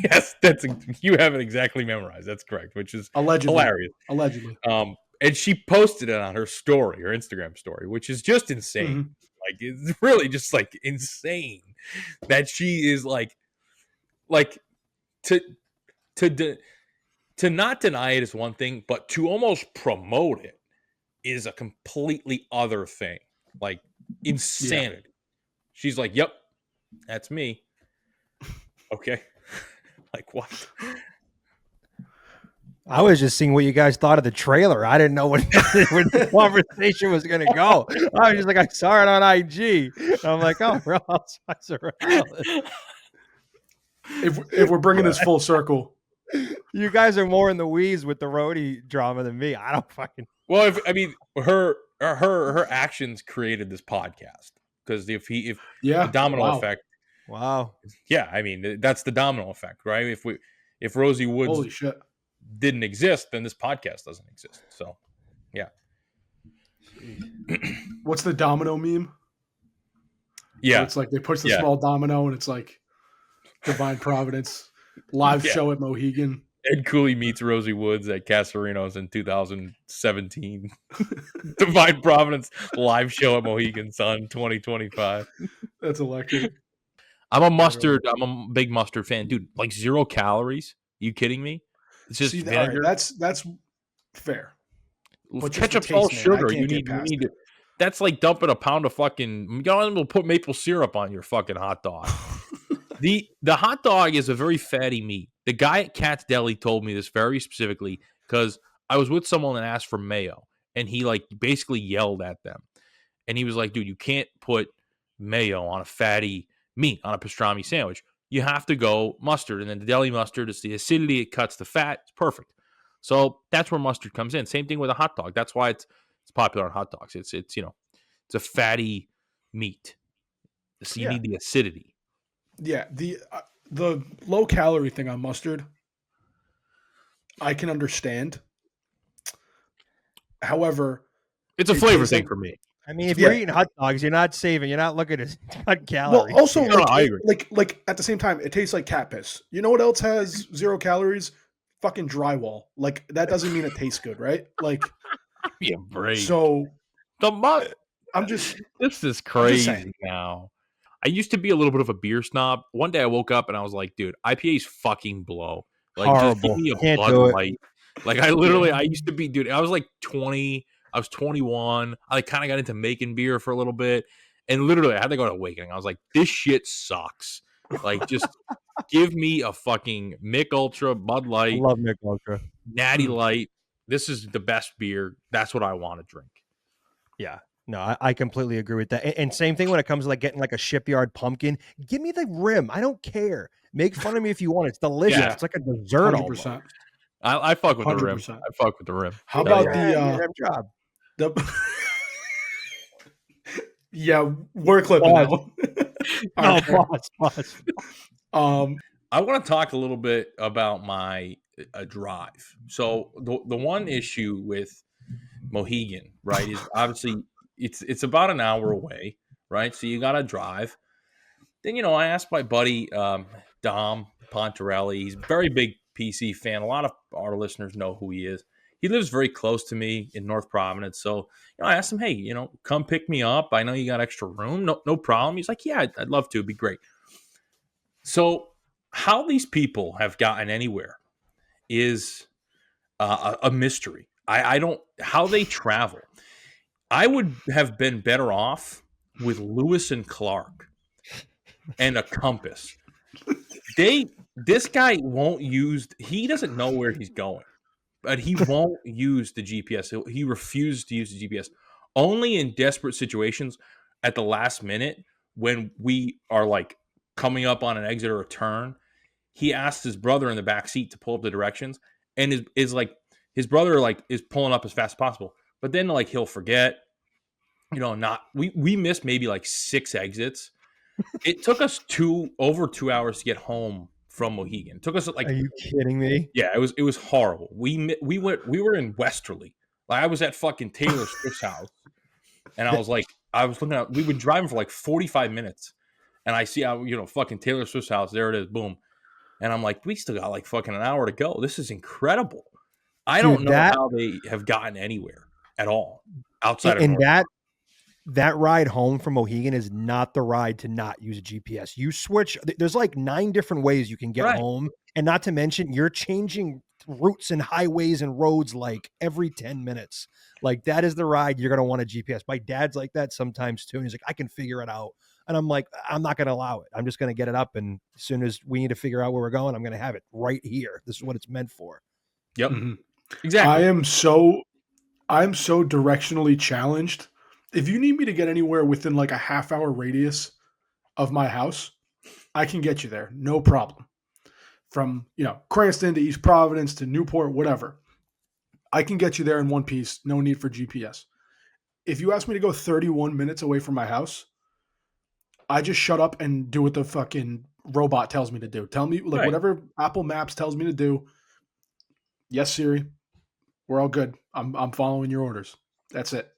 yes, you have it exactly memorized. That's correct, which is Allegedly. hilarious. Allegedly. And she posted it on her story, her Instagram story, which is just insane. Mm-hmm. Like it's really just like insane that she is like to to not deny it is one thing, but to almost promote it is a completely other thing. Like insanity. Yeah. She's like, "Yep, that's me." Okay. Like what? I was just seeing what you guys thought of the trailer. I didn't know where the conversation was going to go. I was just like, I saw it on IG. And I'm like, oh, Real Housewives of Raleigh. If we're bringing this full circle, you guys are more in the weeds with the roadie drama than me. I don't fucking. Well, her actions created this podcast because if the domino effect. Wow. Yeah, I mean that's the domino effect, right? If Rosie Woods holy shit didn't exist, then this podcast doesn't exist. So, yeah. What's the domino meme? Yeah, where it's like they push the small domino, and it's like Divine Providence live show at Mohegan. Ed Cooley meets Rosie Woods at Casarino's in 2017. Divine Providence live show at Mohegan Sun 2025. That's electric. I'm a big mustard fan, dude. Like 0 calories. You kidding me? It's just vinegar. Right, that's fair. But ketchup, salt, sugar. You need it. That's like dumping a pound of fucking. We'll put maple syrup on your fucking hot dog. The hot dog is a very fatty meat. The guy at Cat's Deli told me this very specifically because I was with someone and asked for mayo, and he like basically yelled at them, and he was like, "Dude, you can't put mayo on a fatty meat on a pastrami sandwich. You have to go mustard, and then the deli mustard is the acidity, it cuts the fat. It's perfect. So that's where mustard comes in. Same thing with a hot dog. That's why it's popular on hot dogs. It's it's a fatty meat. So you need the acidity. Yeah, the low calorie thing on mustard, I can understand. However, it's a flavor thing for me. I mean, if you're eating hot dogs, you're not saving. You're not looking at cut calories. Well, also, I agree. Like at the same time, it tastes like cat piss. You know what else has 0 calories? Fucking drywall. Like that doesn't mean it tastes good, right? Like, yeah, great. So I'm just. This is crazy now. I used to be a little bit of a beer snob. One day I woke up and I was like, dude, IPAs fucking blow. Like, horrible. Just give me a Can't Bud Light. Like, I used to be, dude, I was like 20. I was 21. I kind of got into making beer for a little bit. And literally, I had to go to Awakening. I was like, this shit sucks. Like, just give me a fucking Mick Ultra, Bud Light. I love Mick Ultra. Natty Light. This is the best beer. That's what I want to drink. Yeah. No, I completely agree with that. And same thing when it comes to like getting like a Shipyard pumpkin. Give me the rim. I don't care. Make fun of me if you want. It's delicious. Yeah. It's like a dessert. 100%. I fuck with 100%. The rim. I fuck with the rim. How about the rim job? Yeah, we're clipping that one. Pause. I want to talk a little bit about my drive. So the one issue with Mohegan, right, is obviously it's about an hour away, right? So you got to drive. Then I asked my buddy Dom Pontarelli. He's a very big PC fan. A lot of our listeners know who he is. He lives very close to me in North Providence. So, I asked him, hey, come pick me up. I know you got extra room. No problem. He's like, yeah, I'd love to. It'd be great. So how these people have gotten anywhere is a mystery. I don't, how they travel. I would have been better off with Lewis and Clark and a compass. This guy won't use, he doesn't know where he's going. But he won't use the GPS. He refuses to use the GPS. Only in desperate situations at the last minute when we are like coming up on an exit or a turn, he asks his brother in the back seat to pull up the directions, and is like his brother like is pulling up as fast as possible. But then like he'll forget, we missed maybe like 6 exits. It took us over 2 hours to get home from Mohegan. It took us like Are you kidding me? yeah, it was horrible. We were in Westerly. Like I was at fucking Taylor Swift's house, and I was looking at we've been driving for like 45 minutes, and I see how fucking Taylor Swift's house. There it is, boom, and I'm like, we still got like fucking an hour to go. This is incredible. I don't Dude, know how they have gotten anywhere at all outside of and North. that ride home from Mohegan is not the ride to not use a GPS. You switch. There's like 9 different ways you can get Right. home. And not to mention you're changing routes and highways and roads like every 10 minutes. Like that is the ride you're going to want a GPS. My dad's like that sometimes too. And he's like, I can figure it out. And I'm like, I'm not going to allow it. I'm just going to get it up. And as soon as we need to figure out where we're going, I'm going to have it right here. This is what it's meant for. Yep. Mhm. Exactly. I'm so directionally challenged. If you need me to get anywhere within like a half-hour radius of my house, I can get you there, no problem. From Cranston to East Providence to Newport, whatever, I can get you there in one piece. No need for GPS. If you ask me to go 31 minutes away from my house, I just shut up and do what the fucking robot tells me to do. Tell me Right. whatever Apple Maps tells me to do. Yes, Siri. We're all good. I'm following your orders. That's it.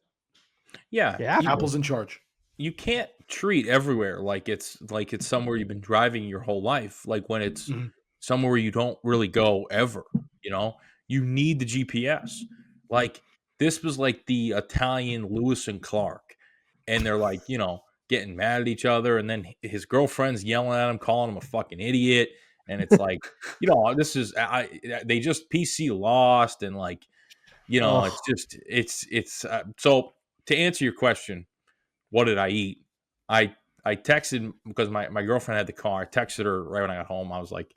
Yeah. Yeah. Apple's in charge. You can't treat everywhere like it's somewhere you've been driving your whole life. Like when it's Mhm. somewhere you don't really go ever. You need the GPS. Like this was like the Italian Lewis and Clark, and they're like getting mad at each other, and then his girlfriend's yelling at him, calling him a fucking idiot, and it's like this is they just PC lost, and like Oh. it's just it's so to answer your question. What did I eat? I texted because my girlfriend had the car. I texted her right when I got home. I was like,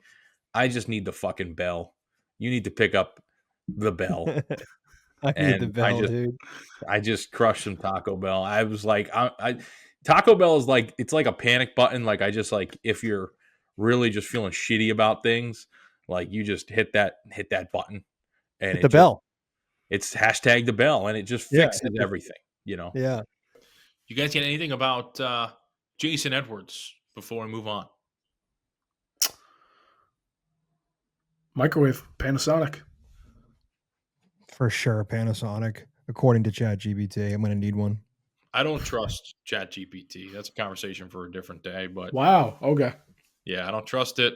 I just need the fucking bell. You need to pick up the bell. I need the And bell, dude. I just crushed some Taco Bell. I was like, Taco Bell is like it's like a panic button. Like I just like if you're really just feeling shitty about things, like you just hit that button and Hit the bell. It's hashtag the bell and it just Yeah, fixes everything. Yeah. You guys get anything about Jason Edwards before we move on? Microwave, Panasonic. For sure, Panasonic. According to ChatGPT, I'm going to need one. I don't trust ChatGPT. That's a conversation for a different day. But Wow. Okay. yeah, I don't trust it.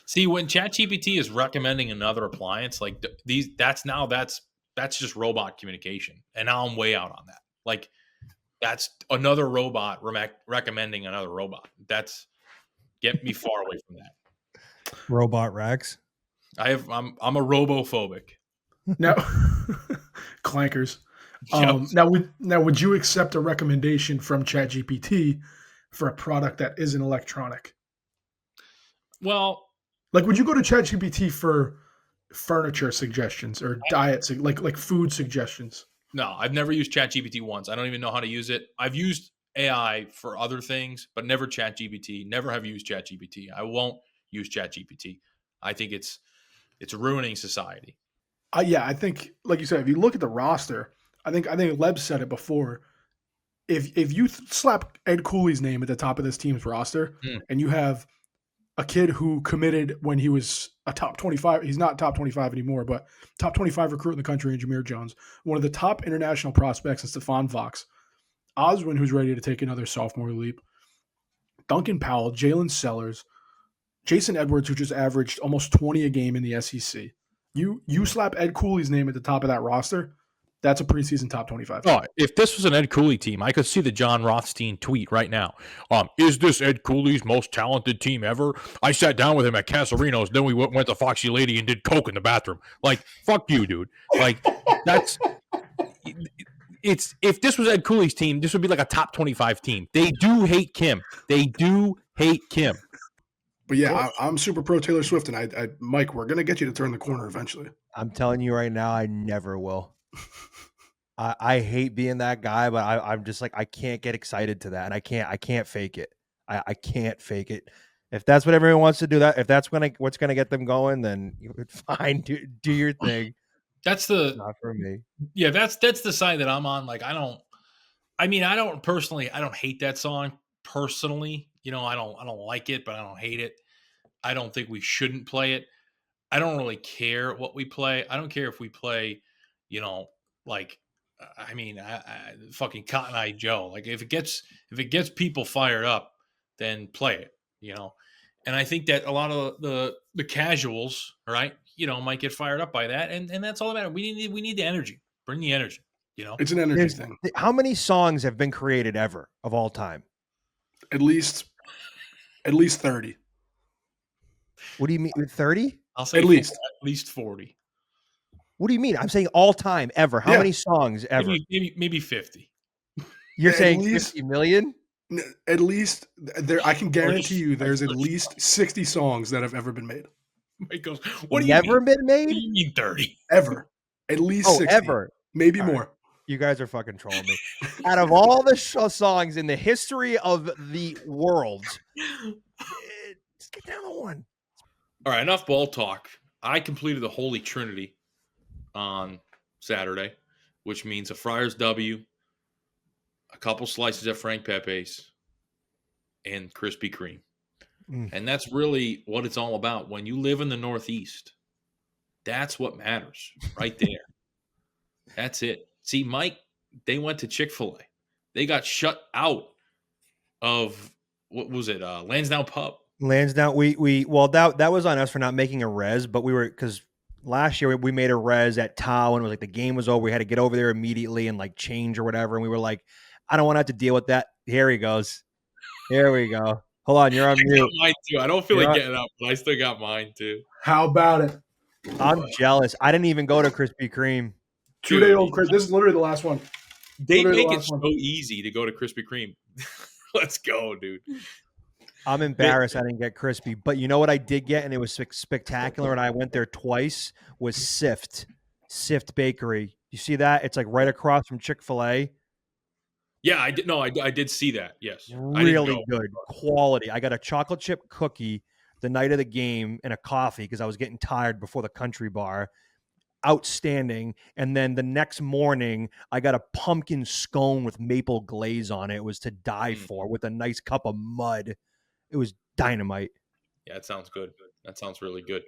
See, when ChatGPT is recommending another appliance, like that's just robot communication, and now I'm way out on that. Like that's another robot recommending another robot. That's get me far away from that. Robot Rex. I'm a robophobic. Now, clankers. Yep. Now, would you accept a recommendation from ChatGPT for a product that isn't electronic? Well, Like, would you go to ChatGPT for furniture suggestions or diet, like food suggestions? no, I've never used ChatGPT once. I don't even know how to use it. I've used AI for other things, but never ChatGPT. Never have used ChatGPT. I won't use ChatGPT. I think it's ruining society. Yeah, I think, like you said, if you look at the roster, I think Leb said it before. If you slap Ed Cooley's name at the top of this team's roster, and you have a kid who committed when he was a top 25, he's not top 25 anymore, but top 25 recruit in the country in Jameer Jones, one of the top international prospects in Stephon Vox, Oswin, who's ready to take another sophomore leap, Duncan Powell, Jalen Sellers, Jason Edwards, who just averaged almost 20 a game in the SEC. You slap Ed Cooley's name at the top of that roster, that's a preseason top 25. Oh, if this was an Ed Cooley team, I could see the John Rothstein tweet right now. Is this Ed Cooley's most talented team ever? I sat down with him at Casarino's, then we went to Foxy Lady and did coke in the bathroom. Like, fuck you, dude. Like, that's it's if this was Ed Cooley's team, this would be like a top 25 team. They do hate Kim. But yeah, I'm super pro Taylor Swift, and I Mike, we're gonna get you to turn the corner eventually. I'm telling you right now, I never will. I hate being that guy, but I'm just like, I can't get excited to that, and I can't fake it. I can't fake it. If that's what everyone wants to do, if what's gonna get them going, then fine, do your thing. That's not for me. Yeah, that's the side that I'm on. Like, I don't hate that song personally. I don't like it, but I don't hate it. I don't think we shouldn't play it. I don't really care what we play. I don't care if we play, you know, like I mean, fucking Cotton Eye Joe. Like if it gets people fired up, then play it. You know, and I think that a lot of the casuals, right, might get fired up by that, and that's all that matters. We need the energy. Bring the energy. You know, It's an energy thing. How many songs have been created ever of all time? At least 30. What do you mean 30? I'll say At least. at least 40. What do you mean? I'm saying all time ever. How Yeah. many songs ever? Maybe 50. You're At saying least- 50 million? At least there, I can guarantee you, there's at 30. least 60 songs that have ever been made. Mike goes, what do you Never mean? been What made? do you mean 30? Ever. At least Oh, 60. ever. Maybe All right. more. You guys are fucking trolling me. Out of all the songs in the history of the world, just get down to one. All right, enough ball talk. I completed the Holy Trinity on Saturday, which means a Friars W, a couple slices of Frank Pepe's, and Krispy Kreme. And that's really what it's all about. When you live in the Northeast, that's what matters right there. That's it. See, Mike, they went to Chick-fil-A. They got shut out of, what was it, Lansdowne Pub. Lansdowne, well, that was on us for not making a res, but we were, because last year we made a res at Tau, and it was like the game was over. We had to get over there immediately and like change or whatever. And we were like, I don't want to have to deal with that. Here he goes. Here we go. Hold on, you're on I mute. got mine too. I don't feel You're like on- getting up, but I still got mine too. How about it? I'm jealous. I didn't even go to Krispy Kreme. 2-day-old Chris. This is literally the last one. They Literally the make it last so one. easy to go to Krispy Kreme. Let's go, dude. I'm embarrassed I didn't get crispy, but you know what I did get, and it was spectacular, and I went there twice, was Sift Bakery. You see that? It's like right across from Chick-fil-A. Yeah, I did. No, I did see that. Yes, I didn't Really go. good quality. I got a chocolate chip cookie the night of the game and a coffee because I was getting tired before the country bar. Outstanding. And then the next morning, I got a pumpkin scone with maple glaze on it. It was to die for, with a nice cup of mud. It was dynamite. Yeah, it sounds good. That sounds really good.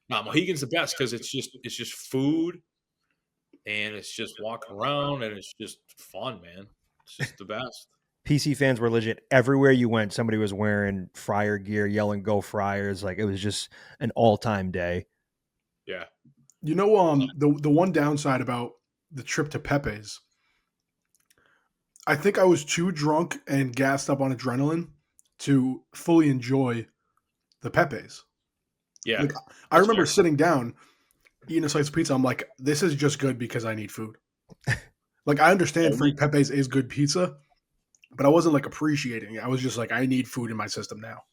Mohegan's the best because it's just food, and it's just walking around, and it's just fun, man. It's just the best. PC fans were legit. Everywhere you went, somebody was wearing Friar gear, yelling "Go Friars!" Like it was just an all-time day. Yeah. You know, the one downside about the trip to Pepe's, I think I was too drunk and gassed up on adrenaline to fully enjoy the Pepe's. Yeah. Like, I remember sitting down, eating a slice of pizza. I'm like, this is just good because I need food. Like, I understand Frank Pepe's is good pizza, but I wasn't like appreciating it. I was just like, I need food in my system now.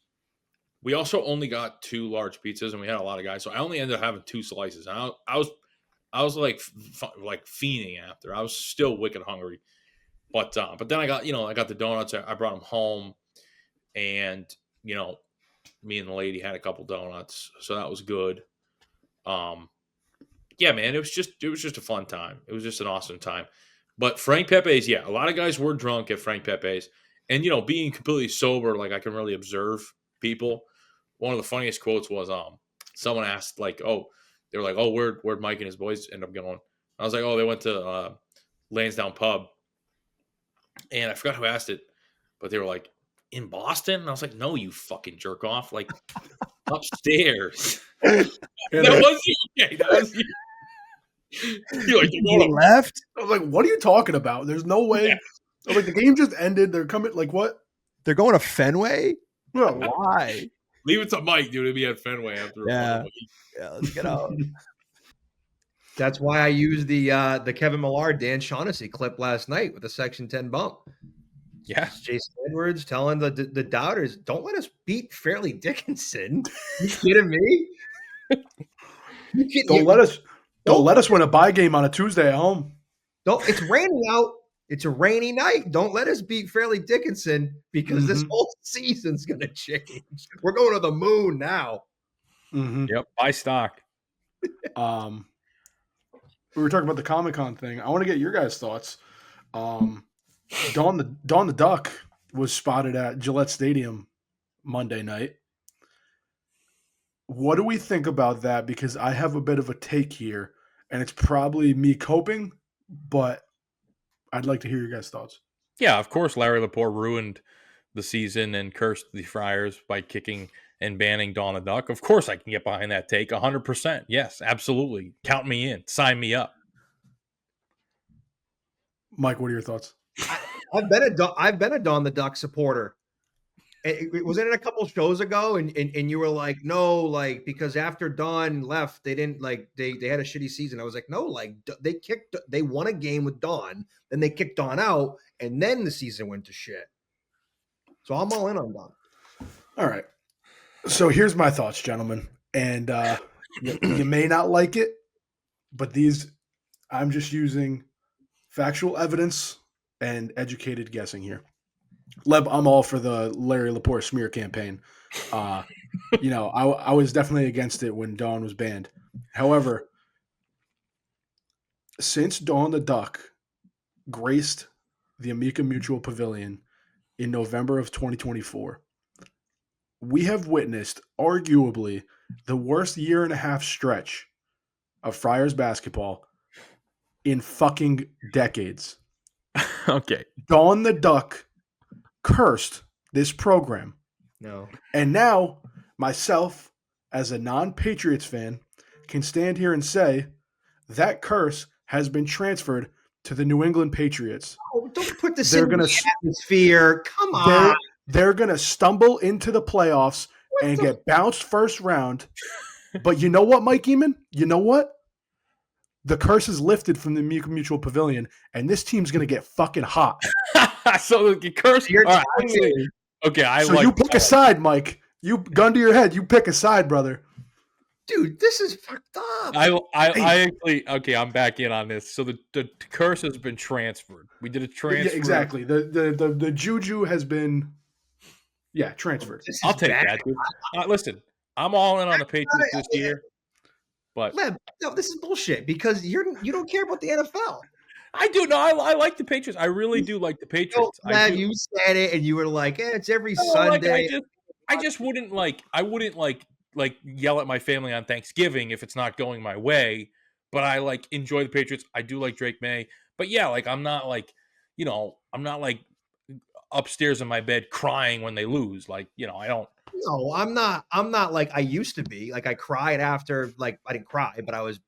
We also only got 2 large pizzas, and we had a lot of guys, so I only ended up having 2 slices. And I was like fiending after. I was still wicked hungry, but then I got the donuts. I brought them home, and me and the lady had a couple donuts, so that was good. Yeah, man, it was just a fun time. It was just an awesome time. But Frank Pepe's, yeah, a lot of guys were drunk at Frank Pepe's, and being completely sober, like I can really observe people. One of the funniest quotes was someone asked, like, oh, they were like, oh, where'd Mike and his boys end up going? I was like, oh, they went to Lansdowne Pub, and I forgot who asked it, but they were like, in Boston? And I was like, no, you fucking jerk off, like upstairs. That was you. Okay, that was you. You're like, You left? I was like, what are you talking about? There's no way. Yeah. I was like, the game just ended. They're coming. Like, what? They're going to Fenway? No. Why? Leave it to Mike, dude, to be at Fenway after Yeah. Yeah, let's get out. That's why I used the Kevin Millar, Dan Shaughnessy clip last night with the Section 10 bump. Yeah. Jason Edwards telling the doubters, don't let us beat Fairleigh Dickinson. You kidding me? Don't let us win a bye game on a Tuesday at home. It's raining out. It's a rainy night. Don't let us beat Fairleigh Dickinson because this whole season's going to change. We're going to the moon now. Mm-hmm. Yep. Buy stock. We were talking about the Comic-Con thing. I want to get your guys' thoughts. Dawn the Duck was spotted at Gillette Stadium Monday night. What do we think about that? Because I have a bit of a take here, and it's probably me coping, but I'd like to hear your guys' thoughts. Yeah, of course, Larry Lepore ruined the season and cursed the Friars by kicking and banning Dawn the Duck. Of course, I can get behind that take 100%. Yes, absolutely. Count me in. Sign me up. Mike, what are your thoughts? I've been a Dawn the Duck supporter. Was it in a couple shows ago? And you were like, no, like, because after Dawn left, they didn't like they had a shitty season. I was like, no, like they won a game with Dawn, then they kicked Dawn out, and then the season went to shit. So I'm all in on Dawn. All right. So here's my thoughts, gentlemen. And you may not like it, but I'm just using factual evidence and educated guessing here. Leb, I'm all for the Larry Lepore smear campaign. I was definitely against it when Dawn was banned. However, since Dawn the Duck graced the Amica Mutual Pavilion in November of 2024, we have witnessed arguably the worst year and a half stretch of Friars basketball in fucking decades. Okay. Dawn the Duck cursed this program. No. And now, myself, as a non-Patriots fan, can stand here and say that curse has been transferred to the New England Patriots. Oh, don't put this They're in gonna the atmosphere. Come on. They're going to stumble into the playoffs and get bounced first round. But you know what, Mike Eamon? You know what? The curse is lifted from the Mutual Pavilion, and this team's going to get fucking hot. So the curse. You're all right, telling me. okay, So you pick a side, Mike. You gun to your head. You pick a side, brother. Dude, this is fucked up. I actually okay. I'm back in on this. So the curse has been transferred. We did a transfer. Yeah, exactly. The juju has been transferred. I'll take that, dude. Listen, I'm all in on the Patriots this year. But Leb, no, this is bullshit because you don't care about the NFL. I do. No, I like the Patriots. I really do like the Patriots. No, Leb, you said it, and you were like, "It's every Sunday." I just wouldn't yell at my family on Thanksgiving if it's not going my way. But I enjoy the Patriots. I do like Drake May. But yeah, I'm not I'm not upstairs in my bed crying when they lose. I don't. No, I'm not like I used to be. Like I cried after, I didn't cry, but I was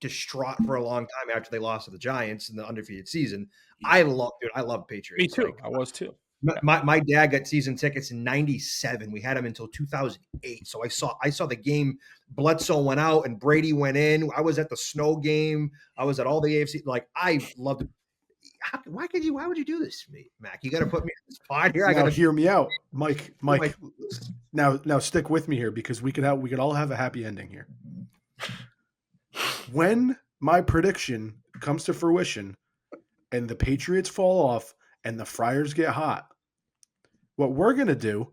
distraught for a long time after they lost to the Giants in the undefeated season. I love Patriots. Me too. I was too. My dad got season tickets in '97. We had them until 2008. So I saw the game. Bledsoe went out and Brady went in. I was at the Snow game. I was at all the AFC. I loved it. Why would you do this to me, Mac? You got to put me in this spot here. Now hear me out, Mike. Now stick with me here because we could all have a happy ending here. When my prediction comes to fruition and the Patriots fall off and the Friars get hot, what we're going to do,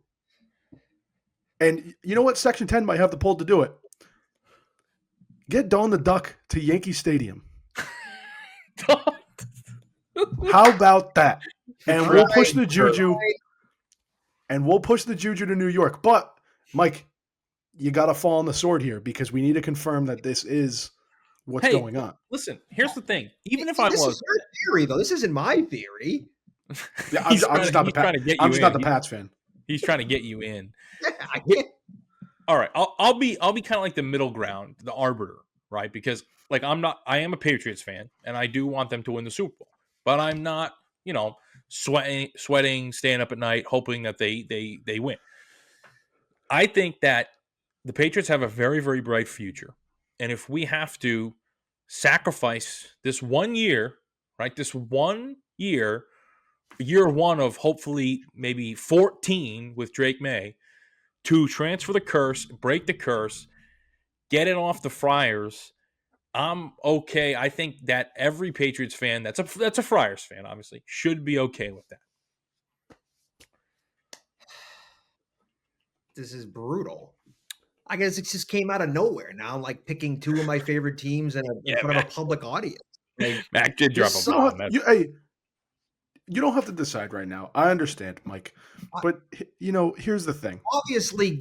and you know what? Section 10 might have the pull to do it. Get Dawn the Duck to Yankee Stadium. How about that? And we'll push the juju. And we'll push the juju to New York. But, Mike, you got to fall on the sword here because we need to confirm that this is what's going on. Listen, here's the thing. Even if this is your theory, though. This isn't my theory. Yeah, I'm just not the Pats fan. He's trying to get you in. All right, I'll be kind of like the middle ground, the arbiter, right? Because I am a Patriots fan, and I do want them to win the Super Bowl, but I'm not, sweating, staying up at night, hoping that they win. I think that the Patriots have a very, very bright future, and if we have to sacrifice this 1 year, right? This 1 year. Year one of hopefully maybe 14 with Drake May to transfer the curse, break the curse, get it off the Friars. I'm okay. I think that every Patriots fan that's a Friars fan, obviously, should be okay with that. This is brutal. I guess it just came out of nowhere. Now I'm picking two of my favorite teams in front of a public audience. Mac did drop a bomb. You don't have to decide right now. I understand, Mike. But, here's the thing. Obviously,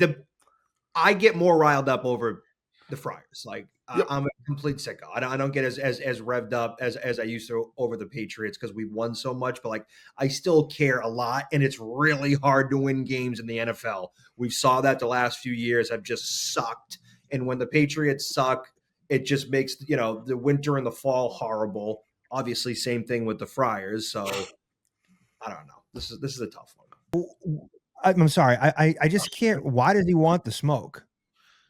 I get more riled up over the Friars. Like Yep. I'm a complete sicko. I don't get as revved up as I used to over the Patriots because we've won so much. But like I still care a lot, and it's really hard to win games in the NFL. We saw that the last few years have just sucked, and when the Patriots suck, it just makes the winter and the fall horrible. Obviously, same thing with the Friars. So I don't know. This is a tough one. I'm sorry. I just can't. Why does he want the smoke?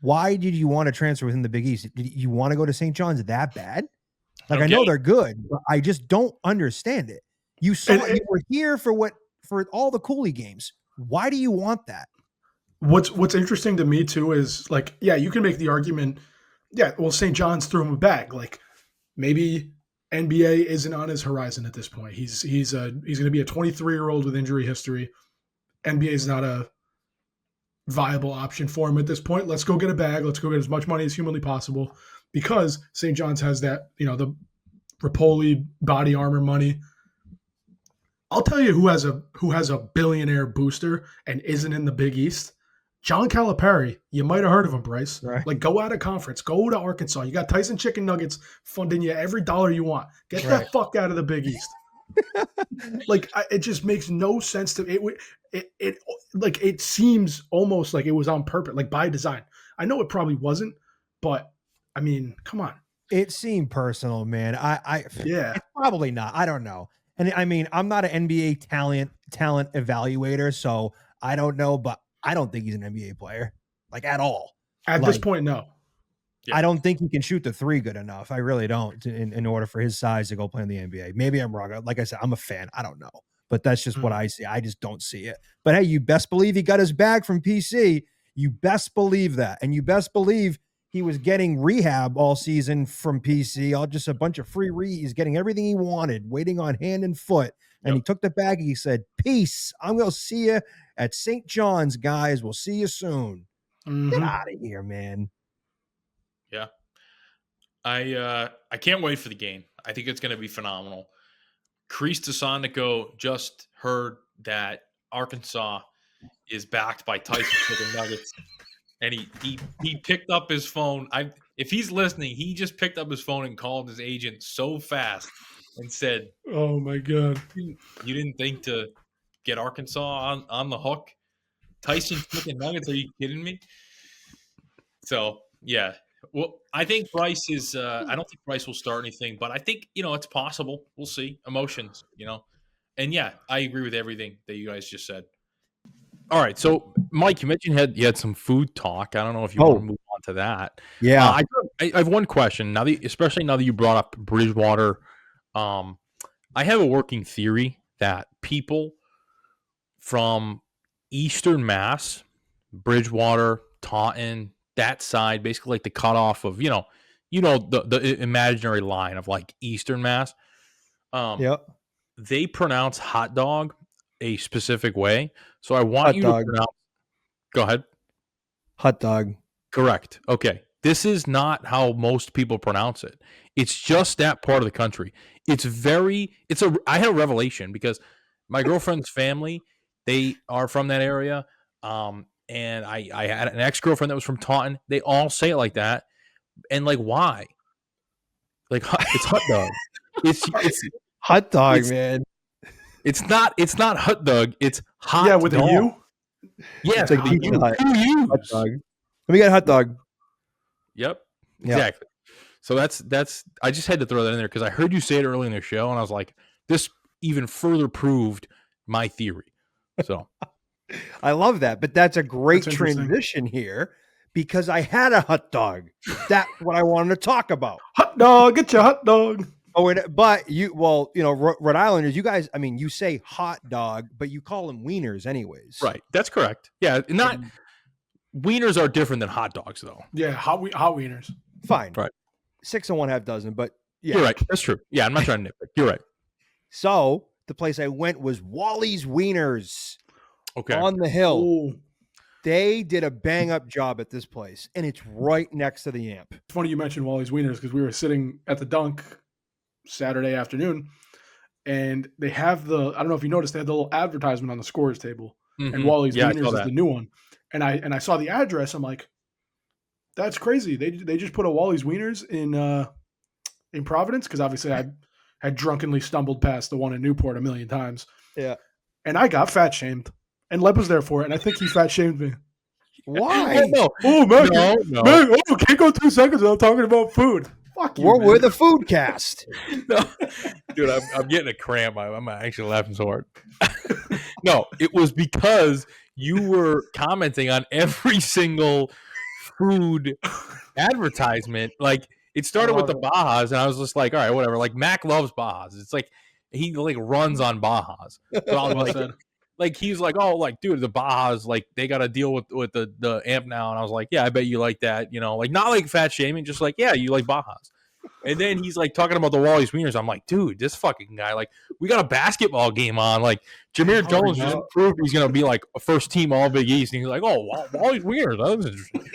Why did you want to transfer within the Big East? Did you want to go to St. John's that bad? Like I know they're good, but I just don't understand it. You were here for all the Cooley games. Why do you want that? What's interesting to me too is like, yeah, you can make the argument. Yeah, well, St. John's threw him a bag. Like maybe NBA isn't on his horizon at this point. He's going to be a 23-year-old with injury history. NBA is not a viable option for him at this point. Let's go get a bag. Let's go get as much money as humanly possible because St. John's has that, the Rapoli body armor money. I'll tell you who has a billionaire booster and isn't in the Big East. John Calipari. You might have heard of him, Bryce. Right. Like, go out of conference. Go to Arkansas. You got Tyson Chicken Nuggets funding you every dollar you want. Get that fuck out of the Big East. It just makes no sense to it seems almost like it was on purpose, like by design. I know it probably wasn't, but I mean, come on. It seemed personal, man. Yeah. It's probably not. I don't know. And I mean, I'm not an NBA talent evaluator, so I don't know, but I don't think he's an NBA player, like at all. At this point, no. Yeah. I don't think he can shoot the three good enough. I really don't in order for his size to go play in the NBA. Maybe I'm wrong. Like I said, I'm a fan. I don't know. But that's just what I see. I just don't see it. But hey, you best believe he got his bag from PC. You best believe that. And you best believe he was getting rehab all season from PC. All just a bunch of free he's getting everything he wanted, waiting on hand and foot. And he took the bag and he said, peace. I'm going to see you at St. John's, guys. We'll see you soon. Get out of here, man. Yeah. I can't wait for the game. I think it's going to be phenomenal. Chris DeSonico just heard that Arkansas is backed by Tyson Chicken Nuggets, and he picked up his phone. If he's listening, he just picked up his phone and called his agent so fast and said, "Oh my God, you didn't think to get Arkansas on the hook? Tyson Chicken Nuggets? Are you kidding me?" So yeah. Well, I think Bryce is. I don't think Bryce will start anything, but I think it's possible. We'll see. Emotions, and yeah, I agree with everything that you guys just said. All right, so Mike, you mentioned you had some food talk. I don't know if you want to move on to that. Yeah, I have one question now. Especially now that you brought up Bridgewater, I have a working theory that people from Eastern Mass, Bridgewater, Taunton, that side, basically like the cutoff of the imaginary line of like Eastern Mass. They pronounce hot dog a specific way, so I want you to pronounce. Go ahead. Hot dog. Correct. Okay, this is not how most people pronounce it. It's just that part of the country. I had a revelation because my girlfriend's family, they are from that area. And I had an ex-girlfriend that was from Taunton. They all say it like that. And like, why? Like, it's hot dog. It's hot dog, man. It's not hot dog. It's hot. Yeah, with dog. a U. Yeah, it's like Pizza Hut. Hot dog. Let me get a hot dog. Yep. Exactly. So that's. I just had to throw that in there because I heard you say it early in the show, and I was like, this even further proved my theory. So. I love that, but that's a great transition here because I had a hot dog. That's what I wanted to talk about. Hot dog, get your hot dog. Oh, but Rhode Islanders, you guys, I mean, you say hot dog, but you call them wieners anyways. Right. That's correct. Yeah. Wieners are different than hot dogs though. Yeah. Hot wieners. Fine. Right. 6 and 1/2 dozen, but yeah. You're right. That's true. Yeah. I'm not trying to nitpick. You're right. So the place I went was Wally's Wieners. Okay. On the hill. Ooh. They did a bang up job at this place, and it's right next to the amp. It's funny you mentioned Wally's Wieners because we were sitting at the dunk Saturday afternoon, and they have I don't know if you noticed, they had the little advertisement on the scorer's table, and Wally's Wieners is the new one. And I saw the address. I'm like, That's crazy. They just put a Wally's Wieners in Providence because obviously I had drunkenly stumbled past the one in Newport a million times. Yeah. And I got fat shamed. And Leb was there for it, and I think he fat shamed me. Why? No, Oh, man, no. man, can't go 2 seconds without talking about food. Fuck you, We're man. the food cast. No. Dude, I'm getting a cramp. I'm actually laughing so hard. No, it was because you were commenting on every single food advertisement. Like, it started with the Bajas, and I was just like, all right, whatever. Like, Mac loves Bajas. It's like he like runs on Bajas. So I was like, he's like, oh, like, dude, the Bajas, like, they got to deal with the amp now. And I was like, yeah, I bet you like that. Like, not like fat shaming, just like, yeah, you like Bajas. And then he's like talking about the Wally's Wieners. I'm like, dude, this fucking guy, like, we got a basketball game on. Like, Jameer Jones just proved he's going to be like a first team All Big East. And he's like, oh, Wally's Wieners. That was interesting.